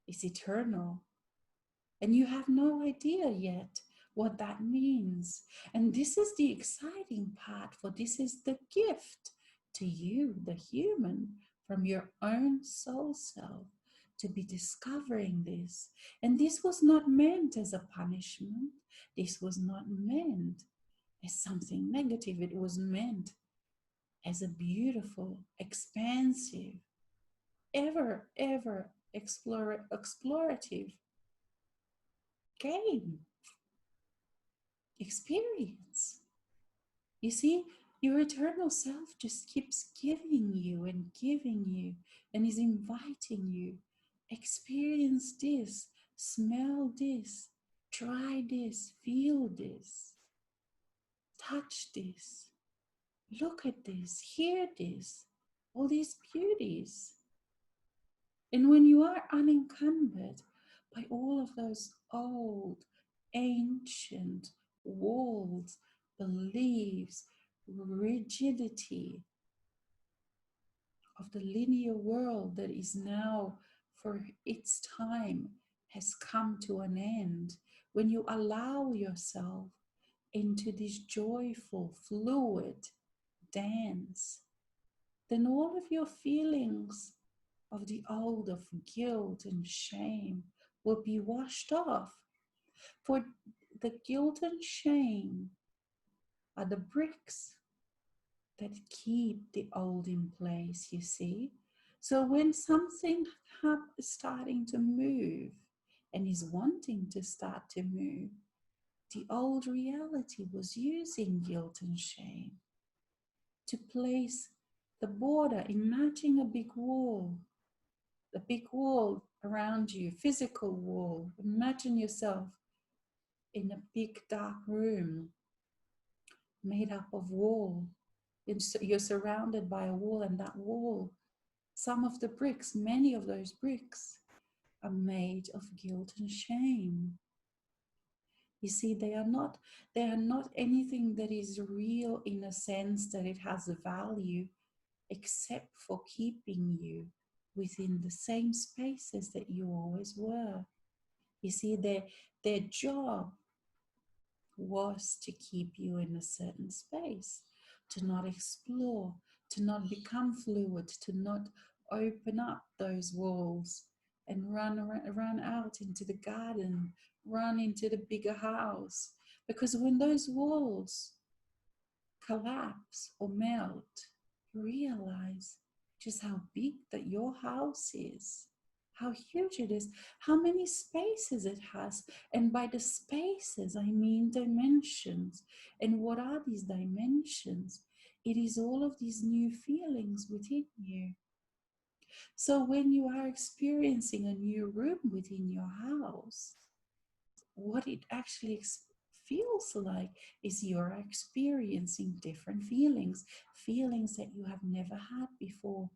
is eternal, and you have no idea yet what that means. And this is the exciting part, for this is the gift to you, the human, from your own soul self, to be discovering this. And this was not meant as a punishment. This was not meant as something negative. It was meant as a beautiful, expansive, ever explorative game experience. You see, your eternal self just keeps giving you and is inviting you. Experience this, smell this, try this, feel this, touch this. Look at this, hear this, all these beauties. And when you are unencumbered by all of those old, ancient walls, beliefs, rigidity of the linear world that is now, for its time, has come to an end, when you allow yourself into this joyful, fluid dance, then all of your feelings of the old, of guilt and shame, will be washed off. For the guilt and shame are the bricks that keep the old in place, you see. So when something is starting to move and is wanting to start to move, the old reality was using guilt and shame to place the border. Imagine a big wall around you, physical wall. Imagine yourself in a big dark room made up of wall. And so you're surrounded by a wall, and that wall, some of the bricks, many of those bricks, are made of guilt and shame. You see, they are not anything that is real in a sense that it has a value, except for keeping you within the same spaces that you always were. You see, their job was to keep you in a certain space, to not explore, to not become fluid, to not open up those walls and run out into the garden, run into the bigger house. Because when those walls collapse or melt, you realize just how big that your house is, how huge it is, how many spaces it has. And by the spaces, I mean dimensions. And what are these dimensions? It is all of these new feelings within you. So when you are experiencing a new room within your house, what it actually feels like is you're experiencing different feelings, feelings that you have never had before,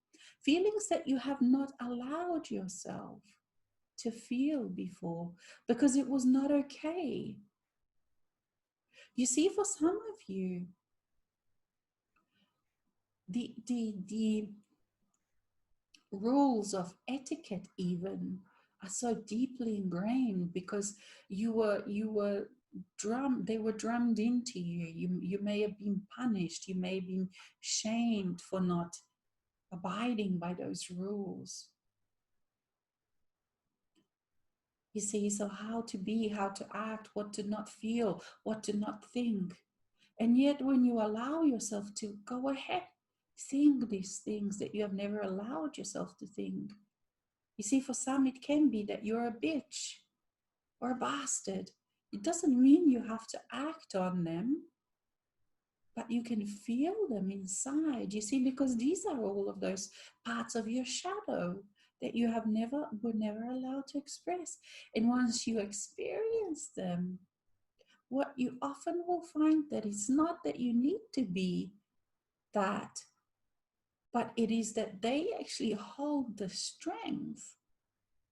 feelings that you have not allowed yourself to feel before because it was not okay. You see, for some of you, the rules of etiquette even are so deeply ingrained because you were they were drummed into you. You may have been punished, you may have been shamed for not abiding by those rules. You see, so how to be, how to act, what to not feel, what to not think. And yet when you allow yourself to go ahead, think these things that you have never allowed yourself to think. You see, for some, it can be that you're a bitch or a bastard. It doesn't mean you have to act on them, but you can feel them inside. You see, because these are all of those parts of your shadow that you were never allowed to express. And once you experience them, what you often will find that it's not that you need to be that, but it is that they actually hold the strength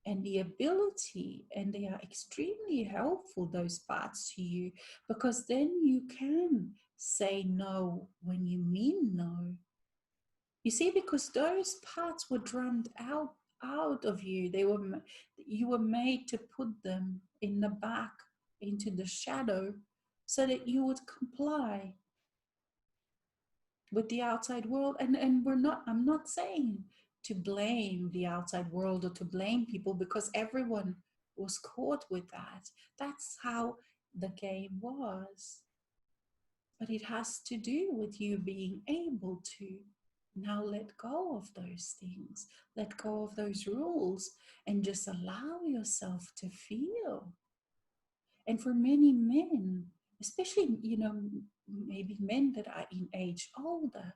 and the ability, and they are extremely helpful, those parts to you, because then you can say no when you mean no. You see, because those parts were drummed out of you. You were made to put them in the back, into the shadow, so that you would comply with the outside world. And I'm not saying to blame the outside world or to blame people, because everyone was caught with that. That's how the game was. But it has to do with you being able to now let go of those things, let go of those rules, and just allow yourself to feel. And for many men, especially, maybe men that are in age older,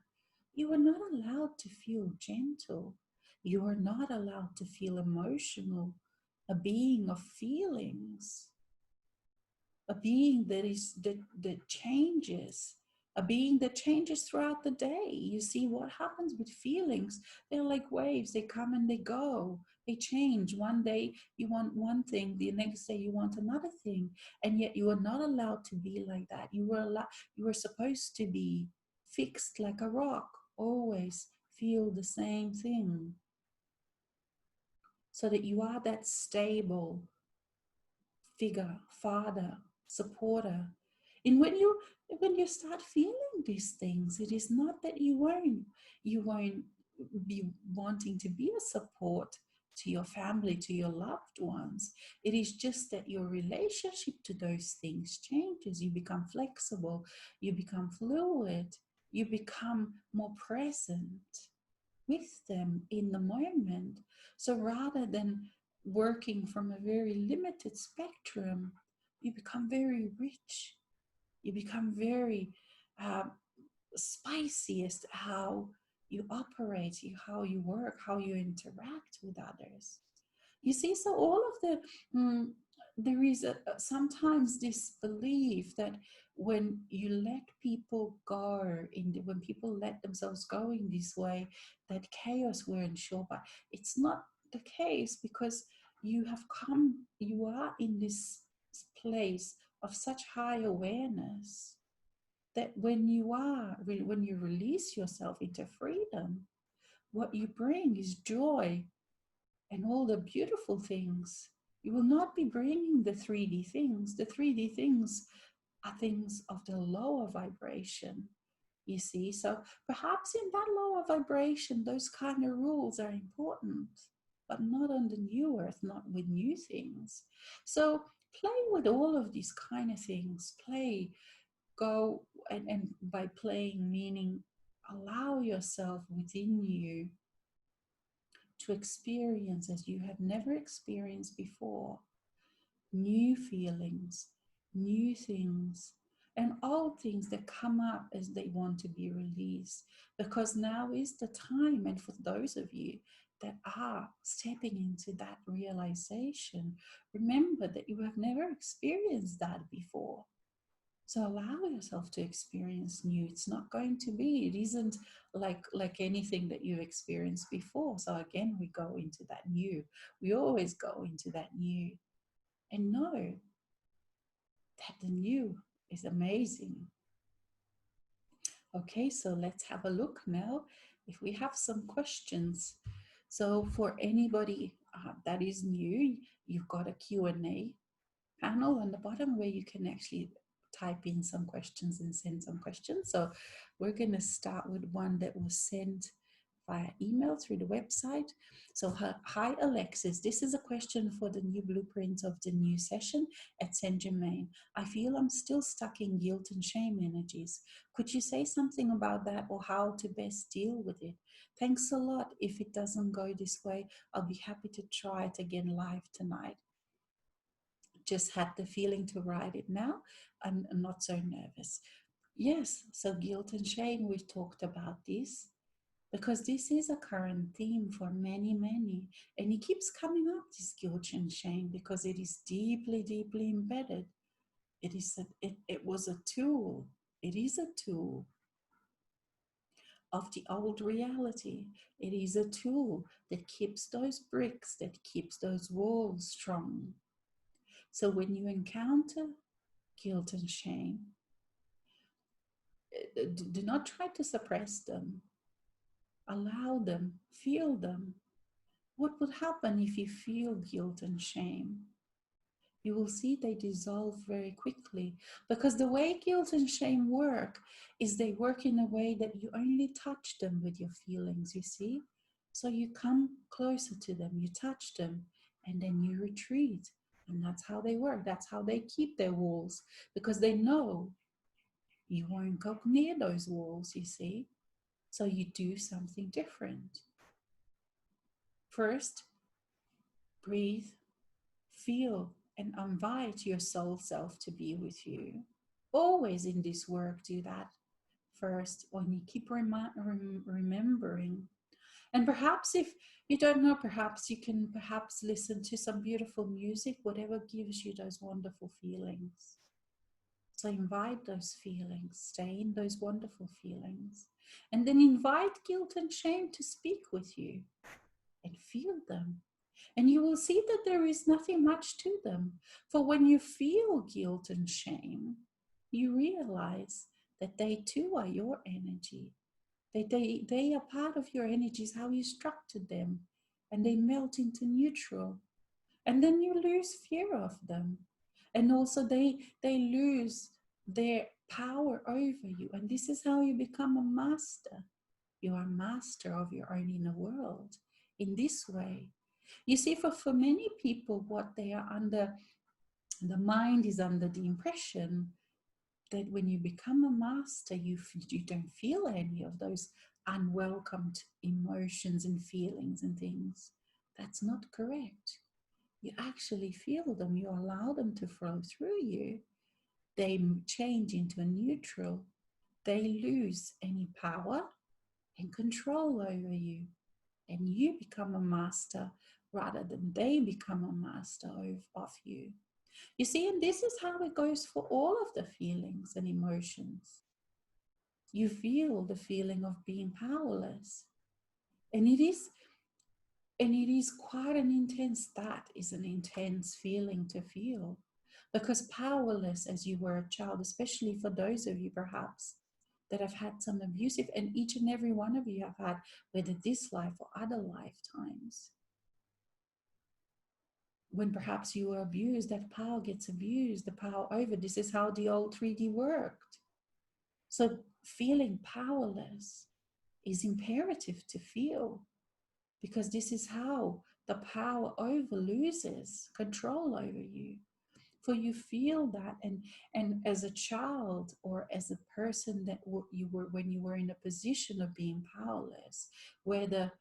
you are not allowed to feel gentle. You are not allowed to feel emotional, a being of feelings, a being that changes, a being that changes throughout the day. You see what happens with feelings. They're like waves, they come and they go. They change. One day you want one thing, the next day you want another thing. And yet you are not allowed to be like that. You were supposed to be fixed like a rock, always feel the same thing. So that you are that stable figure, father, supporter. And when you start feeling these things, it is not that you won't be wanting to be a support to your family, to your loved ones. It is just that your relationship to those things changes. You become flexible, you become fluid, you become more present with them in the moment. So rather than working from a very limited spectrum, you become very rich. You become very uh, spicy as to how you operate, how you work, how you interact with others. You see, so all of there is sometimes this belief that when you let people go, when people let themselves go in this way, that chaos will ensure. But it's not the case, because you are in this place of such high awareness that when you release yourself into freedom, what you bring is joy and all the beautiful things. You will not be bringing the 3D things. The 3D things are things of the lower vibration, you see. So perhaps in that lower vibration, those kind of rules are important, but not on the new earth, not with new things. So play with all of these kind of things. Play, go, and by playing, meaning allow yourself within you to experience as you have never experienced before, new feelings, new things, and all things that come up as they want to be released. Because now is the time, and for those of you that are stepping into that realization, remember that you have never experienced that before. So allow yourself to experience new. It's not going to be, it isn't like anything that you've experienced before. So again, we go into that new. We always go into that new. And know that the new is amazing. Okay, so let's have a look now if we have some questions. So for anybody that is new, you've got a Q&A panel on the bottom where you can actually type in some questions and send some questions. So we're going to start with one that was sent via email through the website. So hi Alexis, this is a question for the new blueprint of the new session at Saint Germain. I feel I'm still stuck in guilt and shame energies. Could you say something about that, or how to best deal with it? Thanks a lot. If it doesn't go this way, I'll be happy to try it again live tonight. Just had the feeling to write it now. I'm not so nervous. Yes, so guilt and shame, we've talked about this, because this is a current theme for many, and it keeps coming up, this guilt and shame, because it is deeply, deeply embedded. It was a tool. It is a tool of the old reality. It is a tool that keeps those bricks, that keeps those walls strong. So when you encounter guilt and shame, do not try to suppress them. Allow them, feel them. What would happen if you feel guilt and shame? You will see they dissolve very quickly, because the way guilt and shame work is they work in a way that you only touch them with your feelings, you see? So you come closer to them, you touch them, and then you retreat. And that's how they work. That's how they keep their walls, because they know you won't go near those walls, you see? So you do something different. First, breathe, feel, and invite your soul self to be with you. Always in this work, do that first, when you keep remembering. And perhaps if you don't know, perhaps you can listen to some beautiful music, whatever gives you those wonderful feelings. So invite those feelings, stay in those wonderful feelings, and then invite guilt and shame to speak with you and feel them. And you will see that there is nothing much to them. For when you feel guilt and shame, you realize that they too are your energy. They are part of your energies, how you structured them, and they melt into neutral. And then you lose fear of them. And also they lose their power over you. And this is how you become a master. You are master of your own inner world in this way. You see, for many people, what they are under, the mind is under the impression that when you become a master, you don't feel any of those unwelcomed emotions and feelings and things. That's not correct. You actually feel them, you allow them to flow through you. They change into a neutral. They lose any power and control over you. And you become a master rather than they become a master of you. You see, and this is how it goes for all of the feelings and emotions. You feel the feeling of being powerless. And it is quite an intense, that is an intense feeling to feel. Because powerless as you were a child, especially for those of you perhaps that have had some abusive, and each and every one of you have had, whether this life or other lifetimes, when perhaps you were abused, that power gets abused, the power over. This is how the old 3D worked. So feeling powerless is imperative to feel, because this is how the power over loses control over you. For you feel that, and as a child or as a person that you were when you were in a position of being powerless, whether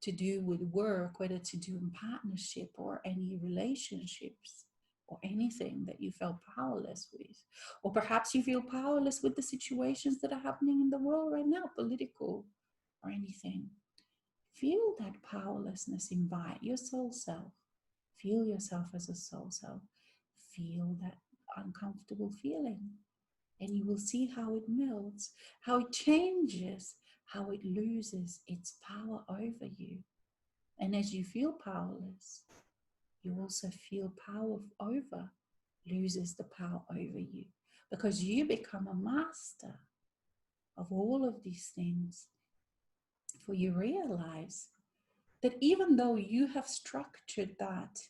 to do with work, whether to do in partnership or any relationships or anything that you felt powerless with. Or perhaps you feel powerless with the situations that are happening in the world right now, political or anything. Feel that powerlessness, invite your soul self. Feel yourself as a soul self. Feel that uncomfortable feeling. And you will see how it melts, how it changes, how it loses its power over you. And as you feel powerless, you also feel power over, loses the power over you. Because you become a master of all of these things. For you realize that even though you have structured that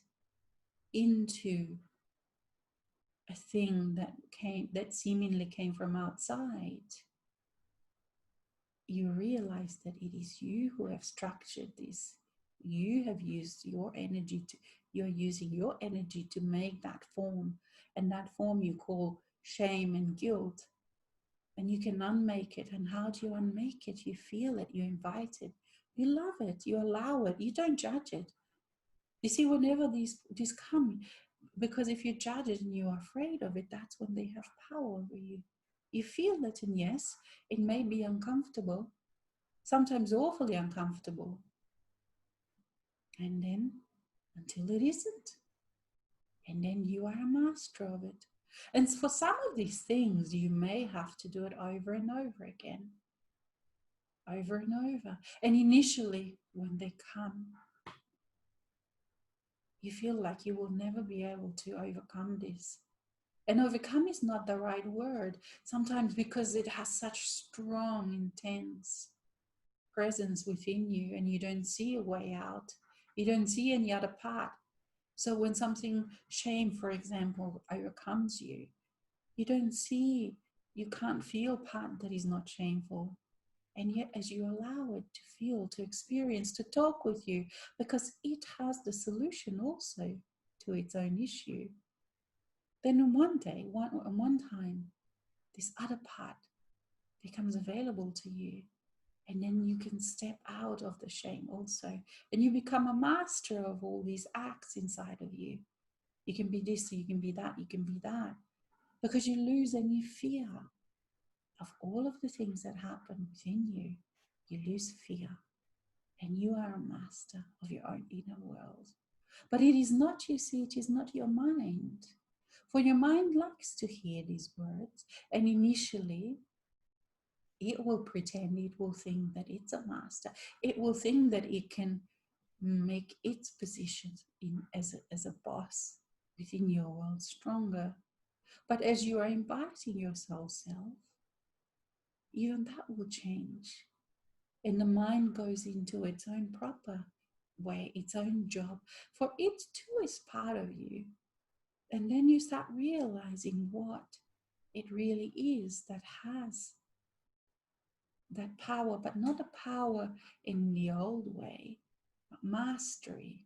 into a thing that seemingly came from outside, you realize that it is you who have structured this. You have used your energy you're using your energy to make that form, and that form you call shame and guilt. And you can unmake it. And how do you unmake it? You feel it, you invite it, you love it, you allow it, you don't judge it. You see, whenever these come, because if you judge it and you're afraid of it, that's when they have power over you. You feel it, and yes, it may be uncomfortable, sometimes awfully uncomfortable. And then, until it isn't. And then you are a master of it. And for some of these things, you may have to do it over and over again. Over and over. And initially, when they come, you feel like you will never be able to overcome this. And overcome is not the right word, sometimes because it has such strong, intense presence within you, and you don't see a way out. You don't see any other path. So when something, shame, for example, overcomes you, you don't see, you can't feel part that is not shameful. And yet, as you allow it to feel, to experience, to talk with you, because it has the solution also to its own issue, then one day, one time, this other part becomes available to you. And then you can step out of the shame also. And you become a master of all these acts inside of you. You can be this, you can be that, you can be that. Because you lose any fear of all of the things that happen within you. You lose fear. And you are a master of your own inner world. But it is not, you see, it is not your mind. For your mind likes to hear these words, and initially it will pretend, it will think that it's a master, it will think that it can make its position as a boss within your world stronger. But as you are inviting your soul self, even that will change. And the mind goes into its own proper way, its own job, for it too is part of you. And then you start realizing what it really is that has that power, but not a power in the old way, but mastery.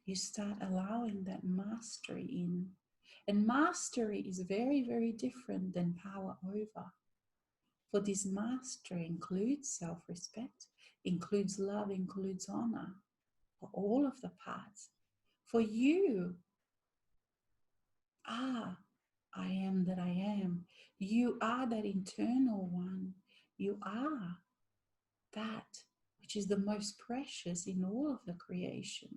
You start allowing that mastery in. And mastery is very, very different than power over. For this mastery includes self-respect, includes love, includes honor for all of the parts. For you are I am that I am. You are that internal one. You are that which is the most precious in all of the creation.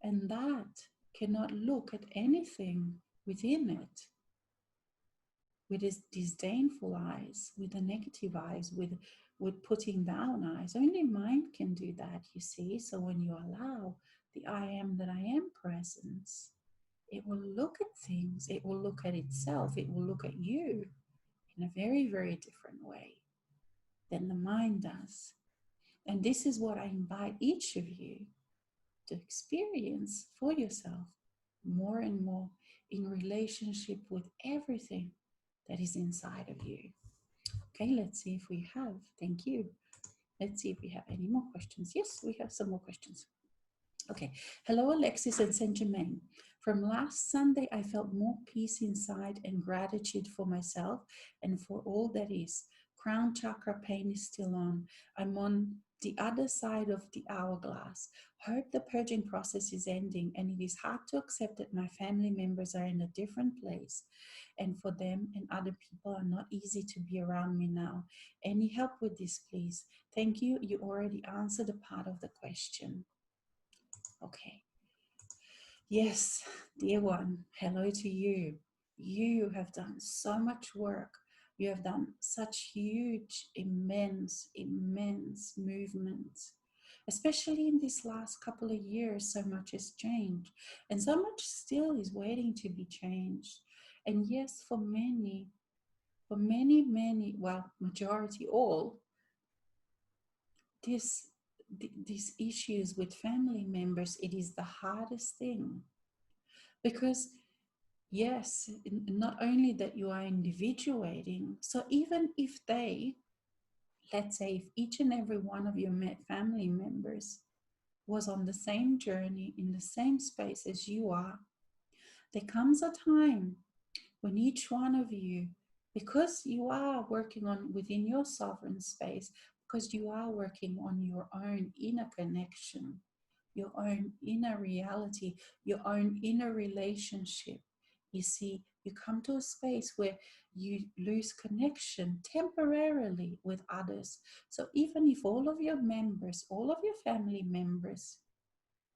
And that cannot look at anything within it with his disdainful eyes, with the negative eyes, with putting down eyes. Only mind can do that, you see. So when you allow the I am that I am presence, it will look at things, it will look at itself, it will look at you in a very, very different way than the mind does. And this is what I invite each of you to experience for yourself more and more in relationship with everything that is inside of you. Okay, let's see if we have. Thank you. Let's see if we have any more questions. Yes, we have some more questions. Okay. Hello, Alexis and Saint Germain. From last Sunday, I felt more peace inside and gratitude for myself and for all that is. Crown chakra pain is still on. I'm on the other side of the hourglass. Hope the purging process is ending, and it is hard to accept that my family members are in a different place, and for them and other people are not easy to be around me now. Any help with this, please? Thank you. You already answered a part of the question. Okay. Yes, dear one, hello to you. You have done so much work. You have done such huge, immense, immense movements. Especially in this last couple of years, so much has changed. And so much still is waiting to be changed. And yes, for many, well, majority, all, these issues with family members, it is the hardest thing. Because yes, not only that you are individuating, so even if they, let's say, if each and every one of your family members was on the same journey, in the same space as you are, there comes a time when each one of you, because you are working on within your sovereign space, because you are working on your own inner connection, your own inner reality, your own inner relationship. You see, you come to a space where you lose connection temporarily with others. So even if all of your members, all of your family members,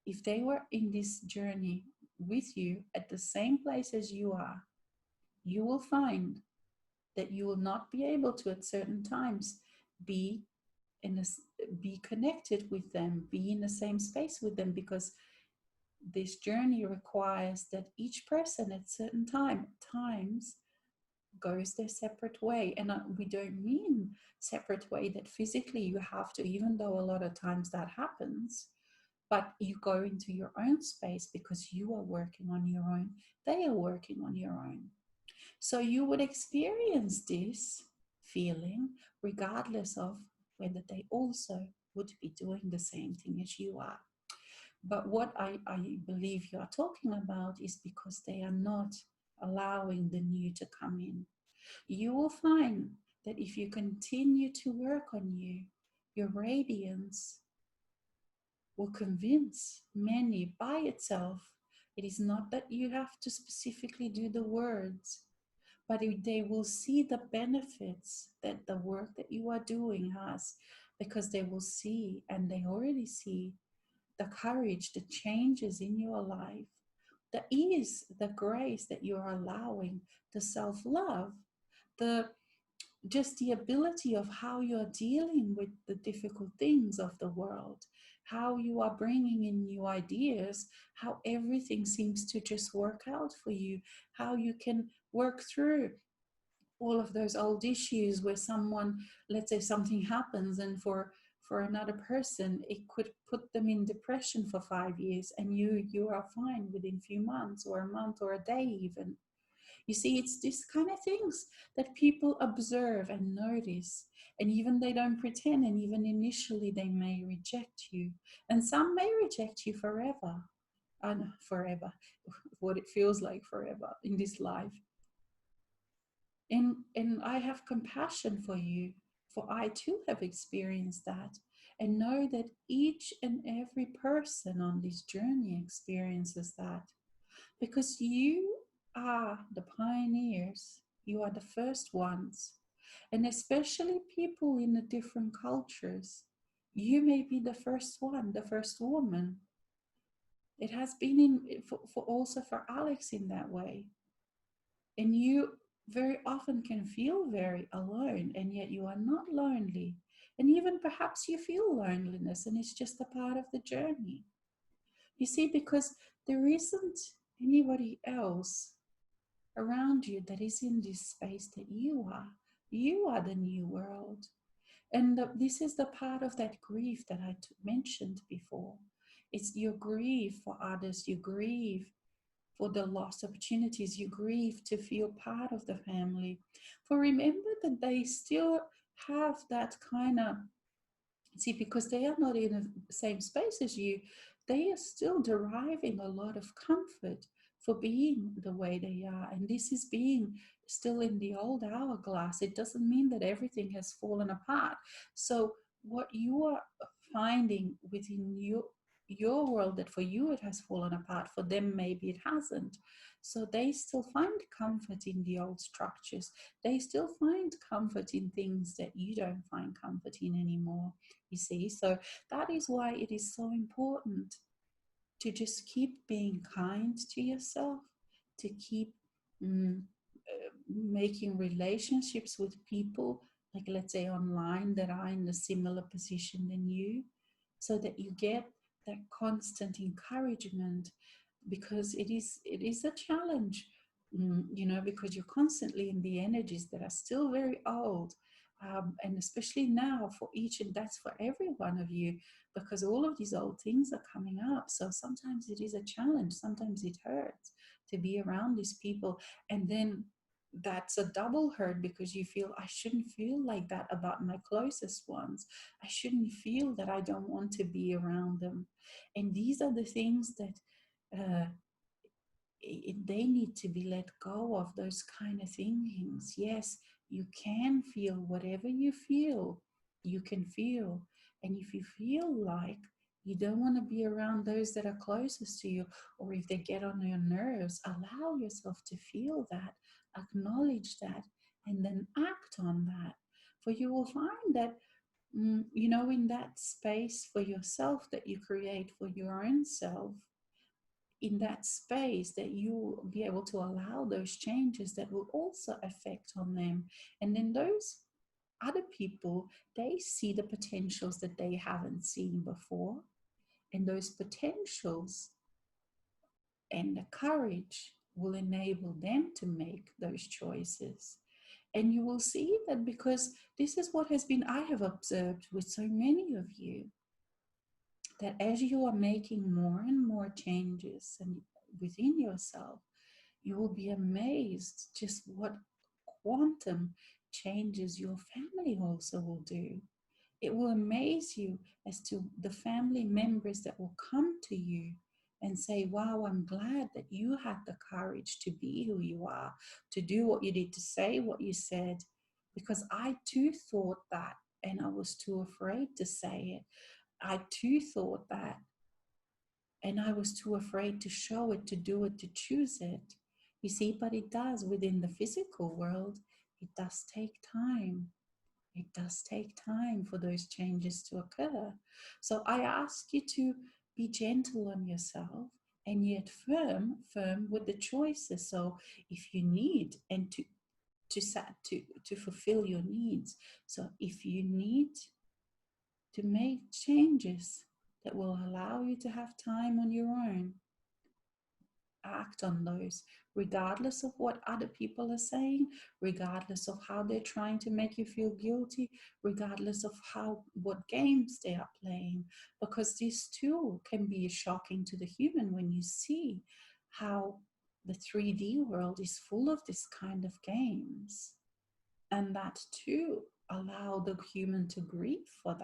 if they were in this journey with you at the same place as you are, you will find that you will not be able to at certain times be be connected with them, be in the same space with them, because this journey requires that each person at certain times goes their separate way. And we don't mean separate way that physically you have to, even though a lot of times that happens, but you go into your own space because you are working on your own, they are working on your own. So you would experience this feeling regardless of whether they also would be doing the same thing as you are. But what I believe you are talking about is because they are not allowing the new to come in. You will find that if you continue to work on you, your radiance will convince many by itself. It is not that you have to specifically do the words, but they will see the benefits that the work that you are doing has, because they will see, and they already see, the courage, the changes in your life, the ease, the grace that you're allowing, the self-love, the just the ability of how you're dealing with the difficult things of the world, how you are bringing in new ideas, how everything seems to just work out for you, how you can work through all of those old issues where someone, let's say something happens, and for another person it could put them in depression for 5 years, and you are fine within a few months or a month or a day even. You see, it's these kind of things that people observe and notice, and even they don't pretend, and even initially they may reject you, and some may reject you forever, and forever, what it feels like forever in this life. And I have compassion for you, for I too have experienced that, and know that each and every person on this journey experiences that, because you are the pioneers, you are the first ones, and especially people in the different cultures. You may be the first one, the first woman. It has been for also for Alex in that way. And you very often can feel very alone, and yet you are not lonely. And even perhaps you feel loneliness, and it's just a part of the journey. You see, because there isn't anybody else around you that is in this space that you are. You are the new world. And this is the part of that grief that I mentioned before. It's you grieve for others, you grieve for the lost opportunities, you grieve to feel part of the family. For remember that they still have that kind of, see, because they are not in the same space as you, they are still deriving a lot of comfort for being the way they are. And this is being still in the old hourglass. It doesn't mean that everything has fallen apart. So what you are finding within your world, that for you it has fallen apart, for them maybe it hasn't. So they still find comfort in the old structures. They still find comfort in things that you don't find comfort in anymore, you see. So that is why it is so important to just keep being kind to yourself, to keep making relationships with people, like let's say online, that are in a similar position than you, so that you get that constant encouragement, because it is a challenge, because you're constantly in the energies that are still very old, and especially now for each, and that's for every one of you, because all of these old things are coming up. So sometimes it is a challenge, sometimes it hurts to be around these people, and then that's a double hurt, because you feel, I shouldn't feel like that about my closest ones. I shouldn't feel that I don't want to be around them. And these are the things that uh, they need to be let go of, those kind of thinkings. Yes, you can feel whatever you feel, you can feel. And if you feel like you don't want to be around those that are closest to you, or if they get on your nerves, allow yourself to feel that, acknowledge that, and then act on that. For you will find that, in that space for yourself that you create for your own self, in that space, that you will be able to allow those changes that will also affect on them. And then those other people, they see the potentials that they haven't seen before, and those potentials and the courage will enable them to make those choices. And you will see that, because this is what has been, I have observed with so many of you, that as you are making more and more changes and within yourself, you will be amazed just what quantum changes your family also will do. It will amaze you as to the family members that will come to you and say, wow, I'm glad that you had the courage to be who you are, to do what you did, to say what you said, because I too thought that, and I was too afraid to say it. I too thought that, and I was too afraid to show it, to do it, to choose it. You see, but it does within the physical world, it does take time. It does take time for those changes to occur. So I ask you to be gentle on yourself and yet firm with the choices. So if you need and to fulfill your needs, so if you need to make changes that will allow you to have time on your own, act on those, regardless of what other people are saying, regardless of how they're trying to make you feel guilty, regardless of what games they are playing, because this too can be shocking to the human when you see how the 3D world is full of this kind of games, and that too allow the human to grieve for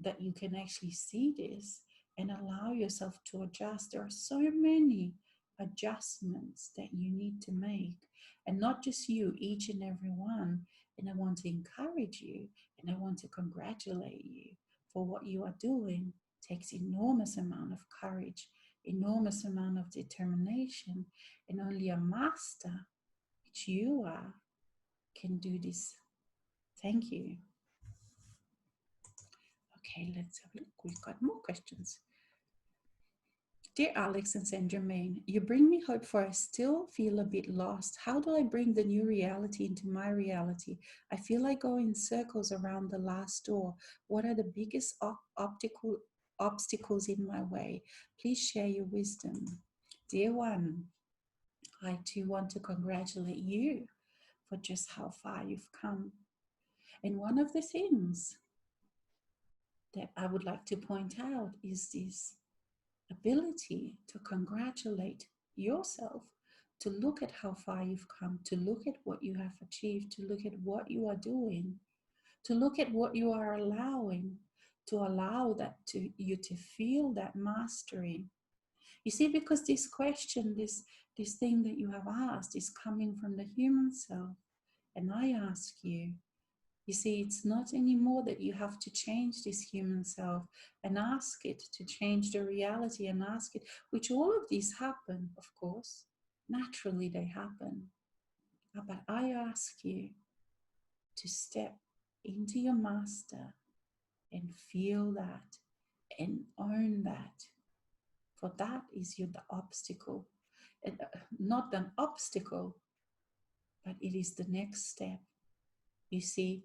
that you can actually see this and allow yourself to adjust. There are so many adjustments that you need to make, and not just you, each and every one. And I want to encourage you and I want to congratulate you for what you are doing. It takes enormous amount of courage, enormous amount of determination, and only a master, which you are, can do this. Thank you. Okay, let's have a look. We've got more questions. Dear Alex and Saint Germain, you bring me hope, for I still feel a bit lost. How do I bring the new reality into my reality? I feel like going in circles around the last door. What are the biggest obstacles in my way? Please share your wisdom. Dear one, I too want to congratulate you for just how far you've come. And one of the things that I would like to point out is this ability to congratulate yourself, to look at how far you've come, to look at what you have achieved, to look at what you are doing, to look at what you are allowing, to allow that to you to feel that mastery. You see, because this question, this thing that you have asked is coming from the human self, and I ask you, you see, it's not anymore that you have to change this human self and ask it to change the reality and ask it, which all of these happen, of course. Naturally, they happen. But I ask you to step into your master and feel that and own that. For that is the obstacle. Not an obstacle, but it is the next step. You see,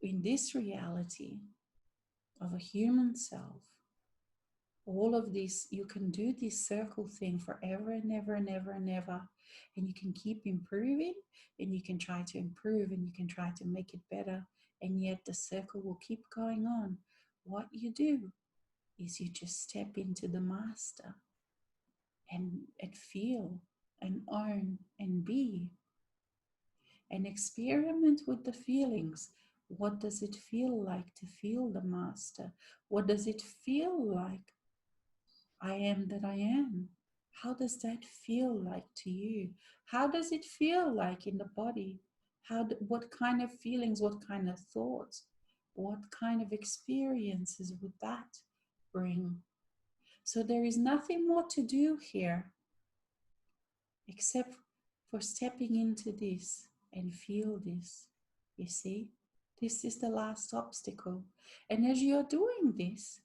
in this reality of a human self, all of this, you can do this circle thing forever and ever and ever and ever, and you can keep improving, and you can try to improve, and you can try to make it better, and yet the circle will keep going on. What you do is you just step into the master and feel and own and be and experiment with the feelings. What does it feel like to feel the master? What does it feel like? I am that I am. How does that feel like to you? How does it feel like in the body? What kind of feelings, what kind of thoughts, what kind of experiences would that bring? So there is nothing more to do here except for stepping into this and feel this. You see, this is the last obstacle. And as you're doing this,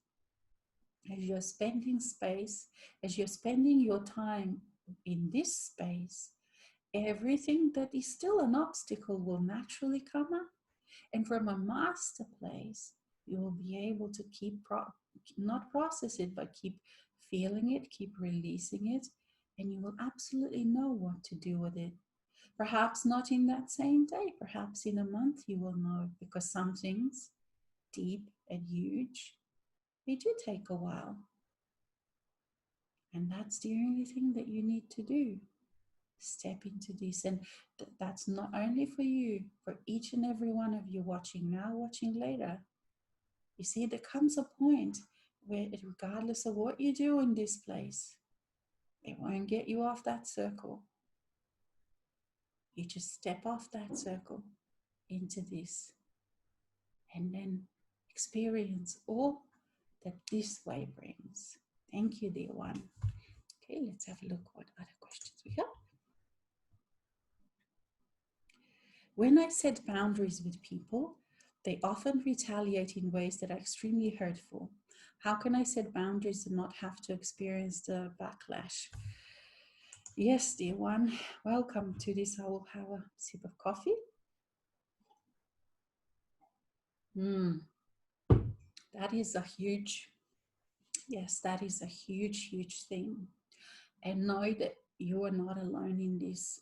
as you're spending space, as you're spending your time in this space, everything that is still an obstacle will naturally come up. And from a master place, you will be able to keep, not process it, but keep feeling it, keep releasing it, and you will absolutely know what to do with it. Perhaps not in that same day, perhaps in a month you will know, because some things, deep and huge, they do take a while. And that's the only thing that you need to do. Step into this. And that's not only for you, for each and every one of you watching now, watching later. You see, there comes a point where, regardless of what you do in this place, it won't get you off that circle. You just step off that circle into this and then experience all that this way brings. Thank you, dear one. Okay, let's have a look what other questions we have. When I set boundaries with people, they often retaliate in ways that are extremely hurtful. How can I set boundaries and not have to experience the backlash? Yes, dear one, welcome to this. I will have a sip of coffee. That is a huge, yes, that is a huge, huge thing. And know that you are not alone in this.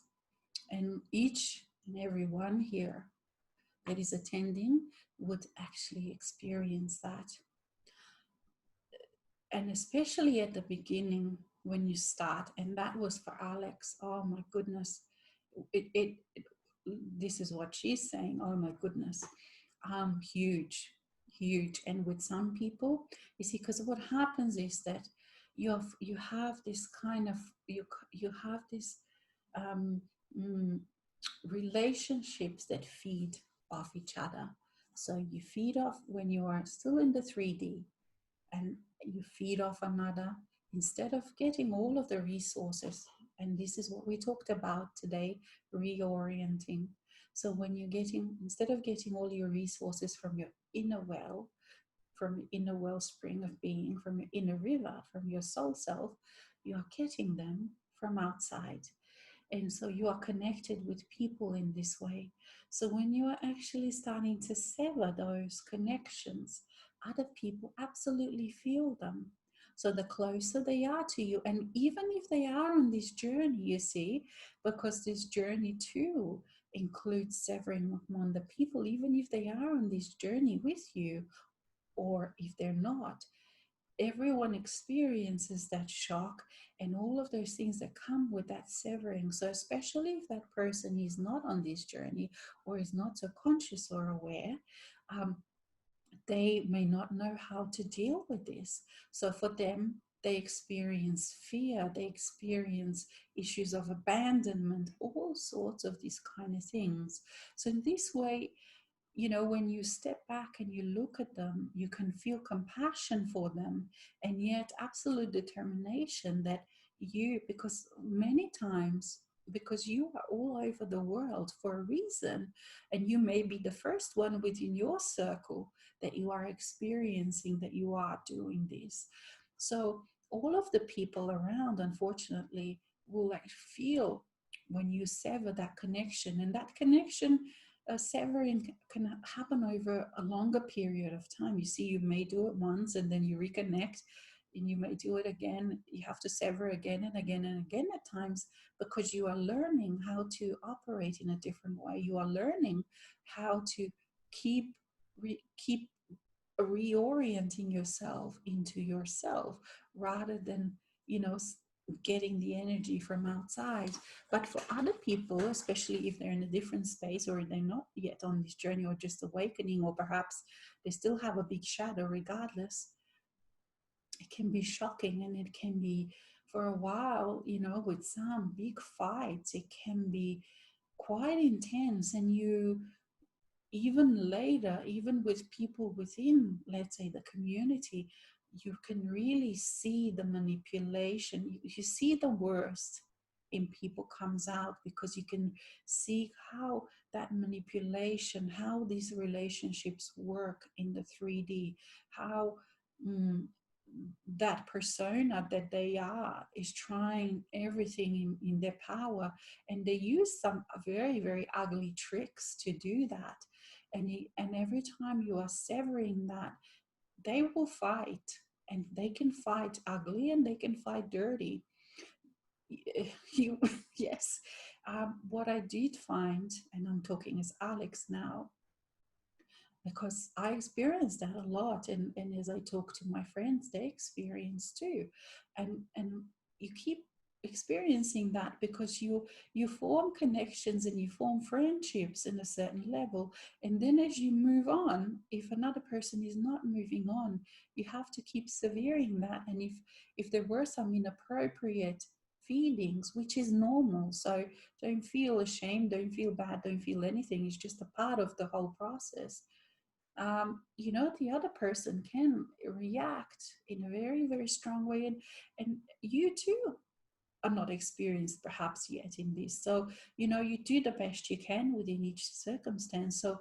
And each and every one here that is attending would actually experience that. And especially at the beginning when you start, and that was for Alex. Oh my goodness. This is what she's saying. Oh my goodness. Huge, huge. And with some people, you see, because what happens is that you have this kind of, you have this um, mm, relationships that feed off each other. So you feed off when you are still in the 3D, and you feed off another instead of getting all of the resources. And this is what we talked about today, reorienting. So when you're getting, instead of getting all your resources from your inner well, from your inner wellspring of being, from your inner river, from your soul self, you are getting them from outside. And so you are connected with people in this way. So when you are actually starting to sever those connections, other people absolutely feel them. So the closer they are to you, and even if they are on this journey, you see, because this journey too includes severing among the people, even if they are on this journey with you, or if they're not, everyone experiences that shock and all of those things that come with that severing. So especially if that person is not on this journey or is not so conscious or aware, um, they may not know how to deal with this. So for them, they experience fear, they experience issues of abandonment, all sorts of these kind of things. So in this way, you know, when you step back and you look at them, you can feel compassion for them, and yet absolute determination that you, because many times, because you are all over the world for a reason, and you may be the first one within your circle that you are experiencing that you are doing this. So all of the people around, unfortunately, will like feel when you sever that connection, and that connection severing can happen over a longer period of time. You see, you may do it once and then you reconnect, and you may do it again. You have to sever again and again and again at times, because you are learning how to operate in a different way. You are learning how to keep keep reorienting yourself into yourself, rather than, you know, getting the energy from outside. But for other people, especially if they're in a different space, or they're not yet on this journey, or just awakening, or perhaps they still have a big shadow, regardless, it can be shocking, and it can be, for a while, you know, with some big fights, it can be quite intense. And you, even later, even with people within, let's say, the community, you can really see the manipulation. You see the worst in people comes out, because you can see how that manipulation, how these relationships work in the 3D, how mm, that persona that they are is trying everything in their power, and they use some very, very ugly tricks to do that. And every time you are severing that, they will fight, and they can fight ugly and they can fight dirty. You, yes. What I did find, and I'm talking as Alex now, because I experienced that a lot, and as I talk to my friends, they experience too, and you keep experiencing that, because you form connections and you form friendships in a certain level, and then as you move on, if another person is not moving on, you have to keep severing that. And if there were some inappropriate feelings, which is normal, so don't feel ashamed, don't feel bad, don't feel anything, it's just a part of the whole process. You know, the other person can react in a very, very strong way, and you too are not experienced perhaps yet in this. So, you know, you do the best you can within each circumstance. So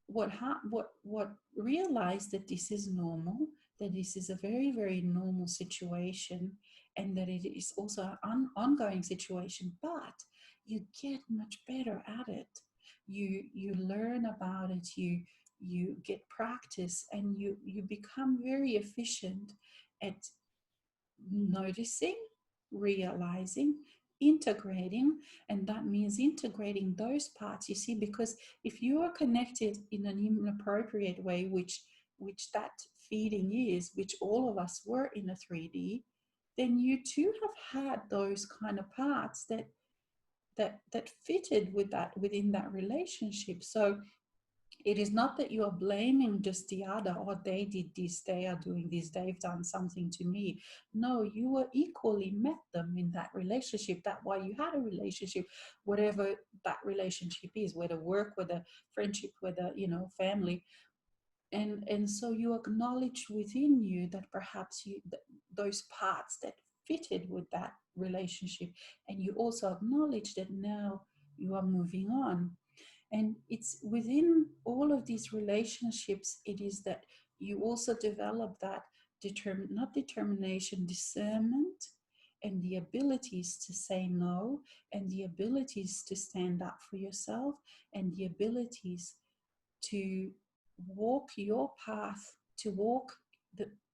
what realize that this is normal, that this is a very, very normal situation, and that it is also an ongoing situation, but you get much better at it. You learn about it, you get practice, and you become very efficient at noticing, realizing, integrating. And that means integrating those parts, you see, because if you are connected in an inappropriate way, which that feeding is, which all of us were in a 3D, then you too have had those kind of parts that fitted with that, within that relationship. So it is not that you are blaming just the other, or they did this, they are doing this, they've done something to me. No, you were equally met them in that relationship. That's why you had a relationship, whatever that relationship is, whether work, whether friendship, whether, family. And so you acknowledge within you that perhaps those parts that fitted with that relationship, and you also acknowledge that now you are moving on. And it's within all of these relationships, it is that you also develop that not determination, discernment, and the abilities to say no, and the abilities to stand up for yourself, and the abilities to walk your path, to walk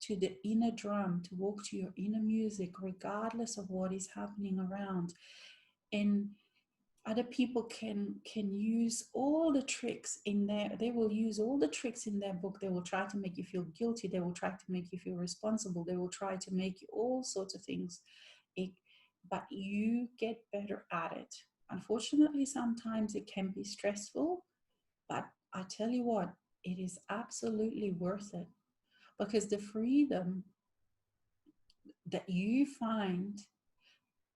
to the inner drum, to walk to your inner music, regardless of what is happening around. And other people can use all the tricks in there. They will use all the tricks in their book. They will try to make you feel guilty. They will try to make you feel responsible. They will try to make you all sorts of things. But you get better at it. Unfortunately, sometimes it can be stressful, but I tell you what, it is absolutely worth it, because the freedom that you find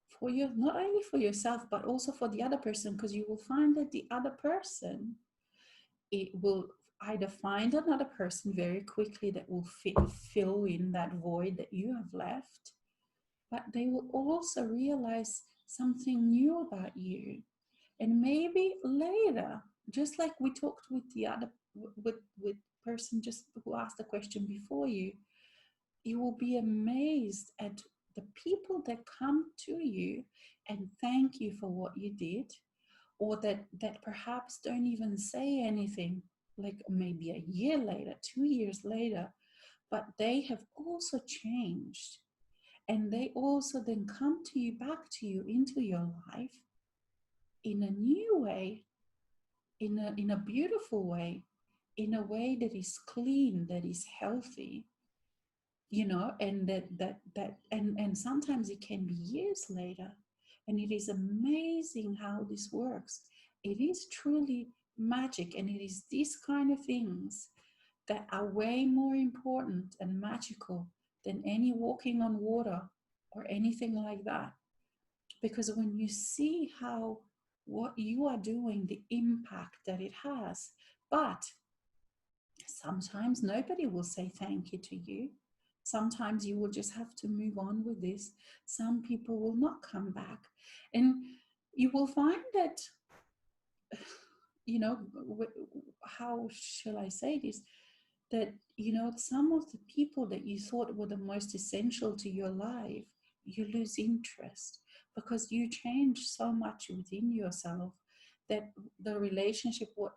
for you, not only for yourself, but also for the other person, because you will find that the other person, it will either find another person very quickly that will fill in that void that you have left, but they will also realize something new about you. And maybe later, just like we talked with the other, with person just who asked the question before you will be amazed at the people that come to you and thank you for what you did, or that perhaps don't even say anything, like maybe a year later, 2 years later, but they have also changed, and they also then come to you, back to you, into your life in a new way, in a beautiful way, in a way that is clean, that is healthy, and and sometimes it can be years later. And it is amazing how this works. It is truly magic, and it is these kind of things that are way more important and magical than any walking on water or anything like that. Because when you see how what you are doing, the impact that it has, but sometimes nobody will say thank you to you. Sometimes you will just have to move on with this. Some people will not come back. And you will find that, how shall I say this? That, some of the people that you thought were the most essential to your life, you lose interest because you change so much within yourself that the relationship, what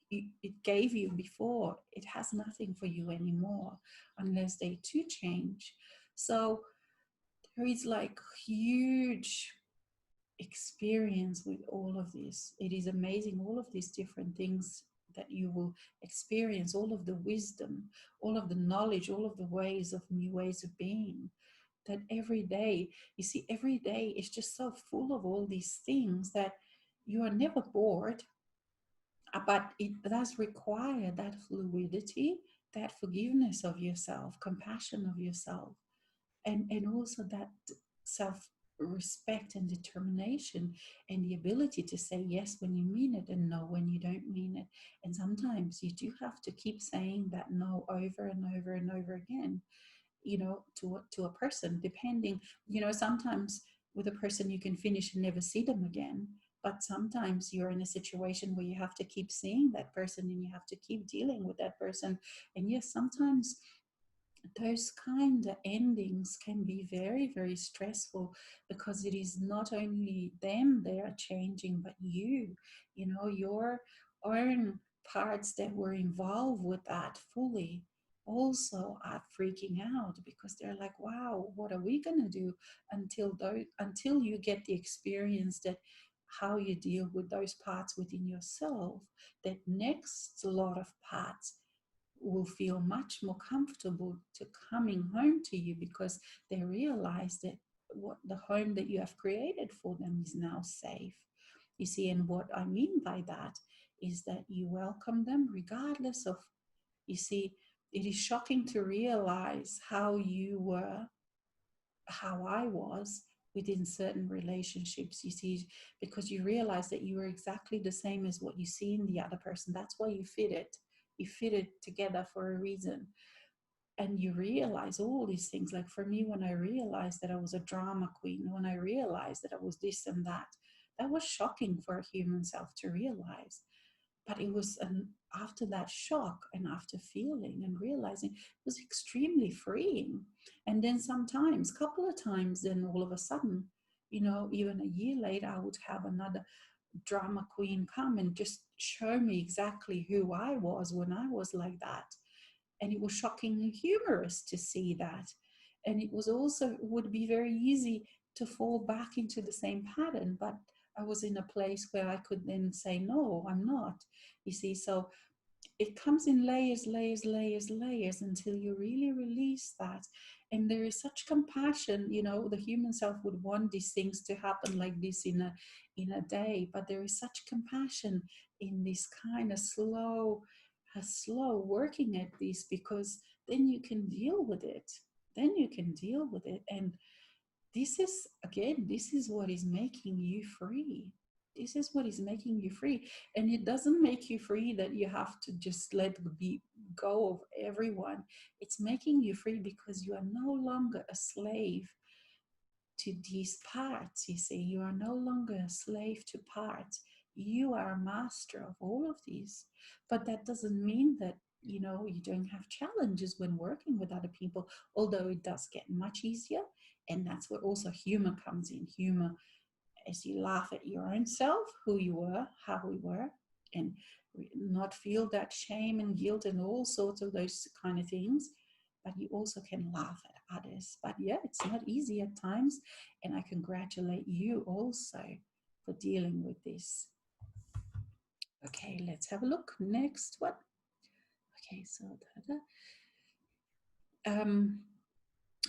it gave you before, it has nothing for you anymore unless they too change. So there is like huge experience with all of this. It is amazing, all of these different things that you will experience, all of the wisdom, all of the knowledge, all of the ways of new ways of being. That every day, you see, every day is just so full of all these things that you are never bored. But it does require that fluidity, that forgiveness of yourself, compassion of yourself, and also that self-respect and determination, and the ability to say yes when you mean it and no when you don't mean it. And sometimes you do have to keep saying that no over and over and over again, to a person, depending, sometimes with a person you can finish and never see them again, but sometimes you're in a situation where you have to keep seeing that person and you have to keep dealing with that person. And yes, sometimes those kind of endings can be very, very stressful, because it is not only them they are changing, but you know, your own parts that were involved with that fully also are freaking out, because they're like, wow, what are we going to do until you get the experience that how you deal with those parts within yourself, that next lot of parts will feel much more comfortable to coming home to you, because they realize that what the home that you have created for them is now safe. You see, and what I mean by that is that you welcome them regardless of, you see, it is shocking to realize how you were, how I was within certain relationships, you see, because you realize that you are exactly the same as what you see in the other person. That's why you fit it. You fit it together for a reason. And you realize all these things. Like for me, when I realized that I was a drama queen, when I realized that I was this and that was shocking for a human self to realize. But it was after that shock and after feeling and realizing, it was extremely freeing. And then sometimes, couple of times, then all of a sudden, you know, even a year later, I would have another drama queen come and just show me exactly who I was when I was like that. And it was shocking and humorous to see that. And it was also, would be very easy to fall back into the same pattern, but I was in a place where I could then say, no, I'm not. You see, so it comes in layers, layers, layers, layers, until you really release that. And there is such compassion. You know, the human self would want these things to happen like this in a day, but there is such compassion in this kind of slow working at this, because then you can deal with it. Then you can deal with it. And this is, again, this is what is making you free. This is what is making you free. And it doesn't make you free that you have to just go of everyone. It's making you free because you are no longer a slave to these parts. You see, you are no longer a slave to parts. You are a master of all of these. But that doesn't mean that, you know, you don't have challenges when working with other people, although it does get much easier. And that's where also humor comes in. Humor, as you laugh at your own self, who you were, how we were, and not feel that shame and guilt and all sorts of those kind of things. But you also can laugh at others. But yeah, it's not easy at times. And I congratulate you also for dealing with this. Okay, let's have a look. Next one. Okay, so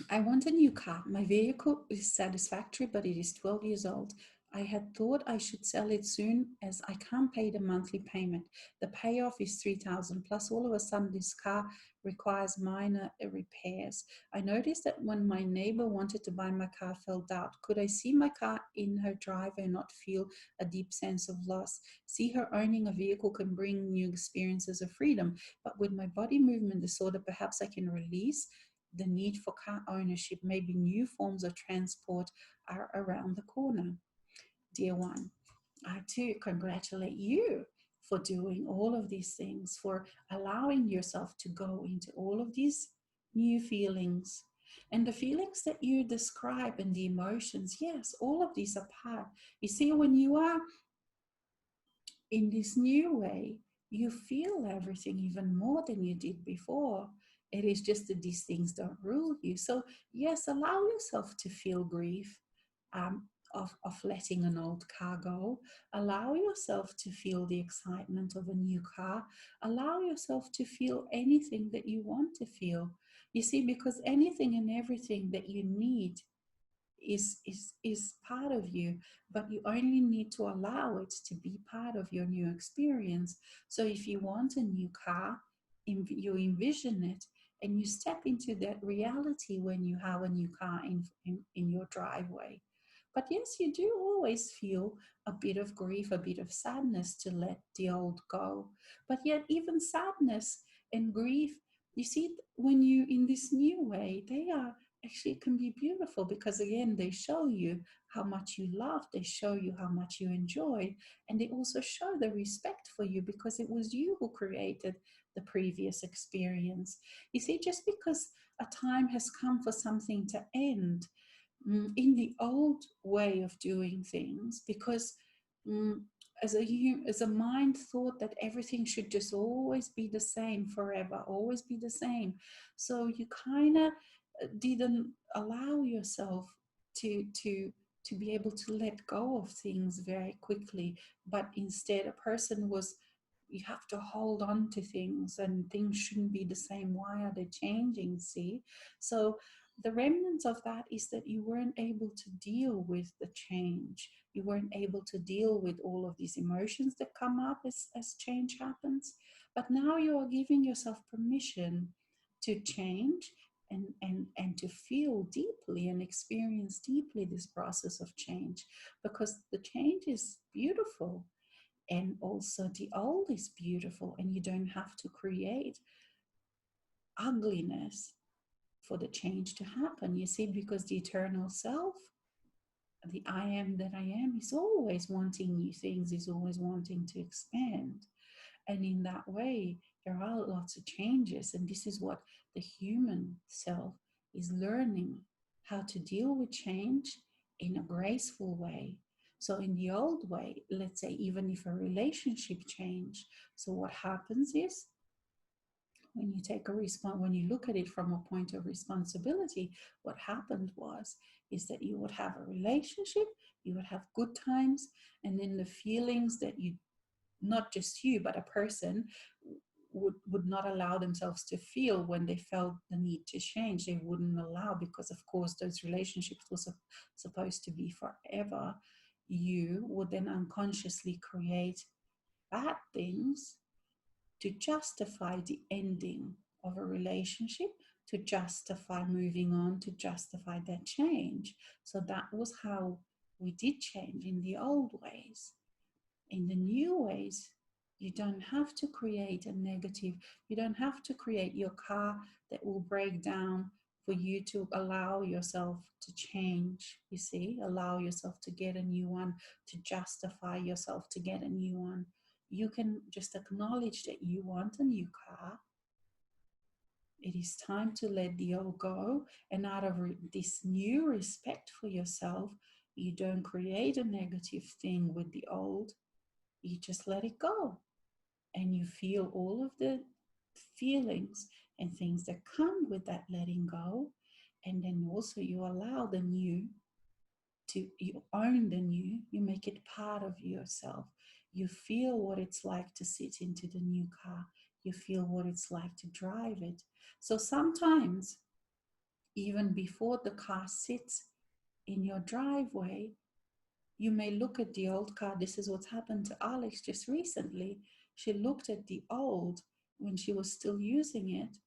I want a new car. My vehicle is satisfactory, but it is 12 years old. I had thought I should sell it soon, as I can't pay the monthly payment. The payoff is 3,000, plus all of a sudden this car requires minor repairs. I noticed that when my neighbor wanted to buy my car, felt doubt. Could I see my car in her driveway and not feel a deep sense of loss? See, her owning a vehicle can bring new experiences of freedom, but with my body movement disorder, perhaps I can release the need for car ownership. Maybe new forms of transport are around the corner. Dear one, I too congratulate you for doing all of these things, for allowing yourself to go into all of these new feelings. And the feelings that you describe and the emotions, yes, all of these are part. You see, when you are in this new way, you feel everything even more than you did before. It is just that these things don't rule you. So, yes, allow yourself to feel grief of letting an old car go. Allow yourself to feel the excitement of a new car. Allow yourself to feel anything that you want to feel. You see, because anything and everything that you need is part of you, but you only need to allow it to be part of your new experience. So if you want a new car, you envision it, and you step into that reality when you have a new car in your driveway. But yes, you do always feel a bit of grief, a bit of sadness to let the old go. But yet even sadness and grief, you see, when you in this new way, they are actually, it can be beautiful, because again, they show you how much you love, they show you how much you enjoy, and they also show the respect for you, because it was you who created the previous experience. You see, just because a time has come for something to end, in the old way of doing things, because mm, as a mind thought that everything should just always be the same forever, always be the same. So you kind of didn't allow yourself to be able to let go of things very quickly, but instead a person was, you have to hold on to things and things shouldn't be the same. Why are they changing? See? So the remnants of that is that you weren't able to deal with the change. You weren't able to deal with all of these emotions that come up as change happens. But now you are giving yourself permission to change and to feel deeply and experience deeply this process of change, because the change is beautiful, and also the old is beautiful, and you don't have to create ugliness for the change to happen. You see, because the eternal self, the I am that I am, is always wanting new things, is always wanting to expand. And in that way, there are lots of changes. And this is what the human self is learning, how to deal with change in a graceful way. So in the old way, let's say, even if a relationship change, so what happens is, when you take a when you look at it from a point of responsibility, what happened was is that you would have a relationship, you would have good times, and then the feelings that you, not just you but a person, would not allow themselves to feel when they felt the need to change. They wouldn't allow, because of course those relationships were supposed to be forever. You would then unconsciously create bad things to justify the ending of a relationship, to justify moving on, to justify that change. So that was how we did change in the old ways. In the new ways, you don't have to create a negative, you don't have to create your car that will break down for you to allow yourself to change. You see, allow yourself to get a new one, to justify yourself to get a new one. You can just acknowledge that you want a new car. It is time to let the old go. And out of this new respect for yourself, you don't create a negative thing with the old. You just let it go. And you feel all of the feelings and things that come with that letting go. And then also you allow the new to, you own the new, you make it part of yourself. You feel what it's like to sit into the new car. You feel what it's like to drive it. So sometimes, even before the car sits in your driveway, you may look at the old car. This is what's happened to Alex just recently. She looked at the old when she was still using it,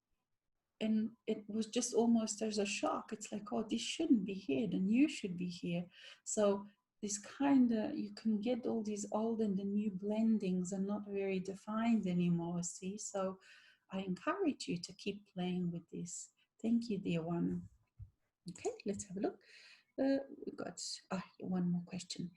and it was just almost, there's a shock. It's like, oh, this shouldn't be here, the new should be here. So this kind of, you can get all these old and the new blendings are not very defined anymore, see? So I encourage you to keep playing with this. Thank you, dear one. Okay, let's have a look. We got one more question.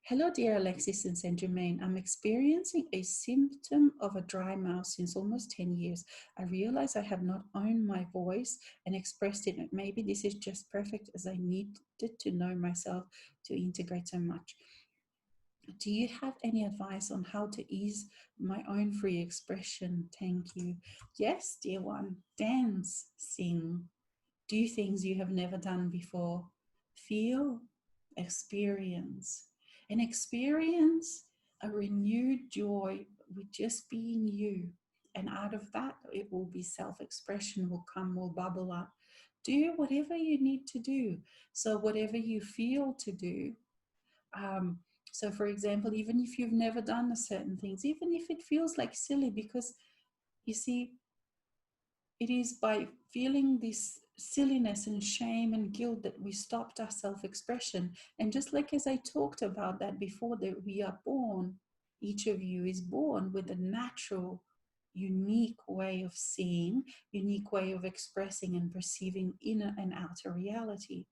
Hello, dear Alexis and Saint Germain. I'm experiencing a symptom of a dry mouth since almost 10 years. I realize I have not owned my voice and expressed it. Maybe this is just perfect, as I needed to know myself to integrate so much. Do you have any advice on how to ease my own free expression? Thank you. Yes, dear one. Dance, sing, do things you have never done before. Feel, experience, and experience a renewed joy with just being you. And out of that, it will be self-expression will come, will bubble up. Do whatever you need to do. So whatever you feel to do. Um, so for example, even if you've never done a certain things, even if it feels like silly, because you see, it is by feeling this silliness and shame and guilt that we stopped our self-expression. And just like as I talked about that before, that we are born, each of you is born with a natural, unique way of seeing, unique way of expressing and perceiving inner and outer reality.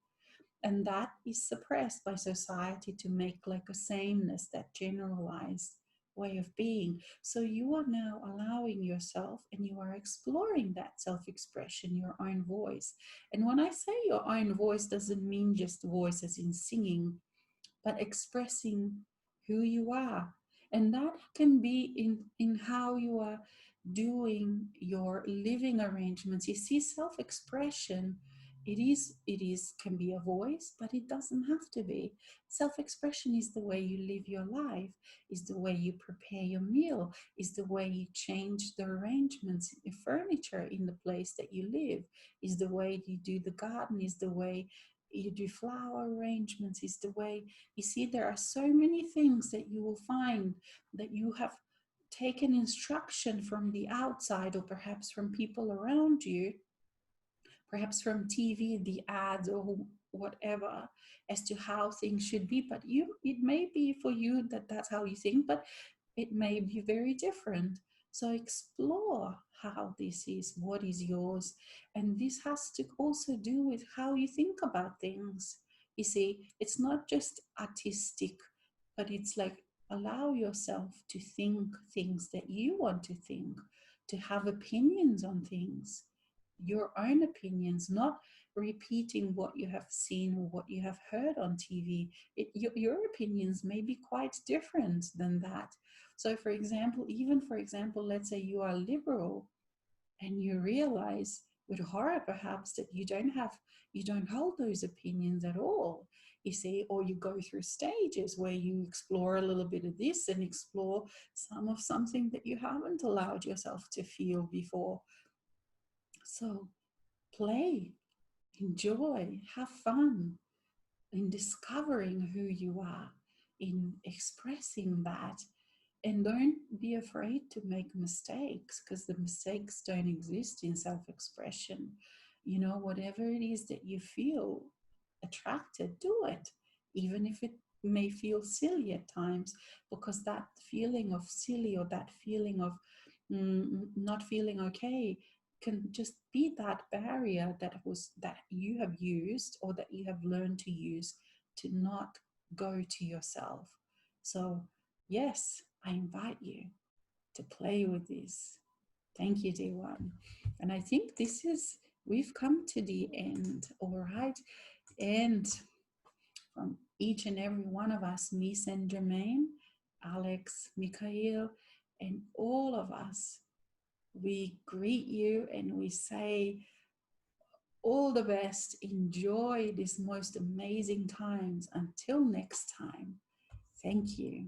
And that is suppressed by society to make like a sameness, that generalized way of being. So you are now allowing yourself and you are exploring that self-expression, your own voice. And when I say your own voice, doesn't mean just voice as in singing, but expressing who you are. And that can be in how you are doing your living arrangements. You see, self-expression, it is can be a voice, but it doesn't have to be. Self-expression is the way you live your life, is the way you prepare your meal, is the way you change the arrangements, the furniture in the place that you live, is the way you do the garden, is the way you do flower arrangements, is the way you see. There are so many things that you will find that you have taken instruction from the outside, or perhaps from people around you, perhaps from TV, the ads, or whatever, as to how things should be. But it may be for you that that's how you think, but it may be very different. So explore how this is, what is yours. And this has to also do with how you think about things. You see, it's not just artistic, but it's like allow yourself to think things that you want to think, to have opinions on things, your own opinions, not repeating what you have seen or what you have heard on TV. Your opinions may be quite different than that. So, for example, let's say you are liberal and you realize with horror perhaps that you don't hold those opinions at all, you see. Or you go through stages where you explore a little bit of this and explore some of something that you haven't allowed yourself to feel before. So play, enjoy, have fun in discovering who you are, in expressing that. And don't be afraid to make mistakes, because the mistakes don't exist in self expression. You know, whatever it is that you feel attracted, do it, even if it may feel silly at times, because that feeling of silly, or that feeling of not feeling okay, can just be that barrier that you have used, or that you have learned to use, to not go to yourself. So yes, I invite you to play with this. Thank you, dear one. And I think we've come to the end, all right? And from each and every one of us, me, Saint Germain, Alex, Mikhail, and all of us, we greet you and we say all the best. Enjoy these most amazing times. Until next time, thank you.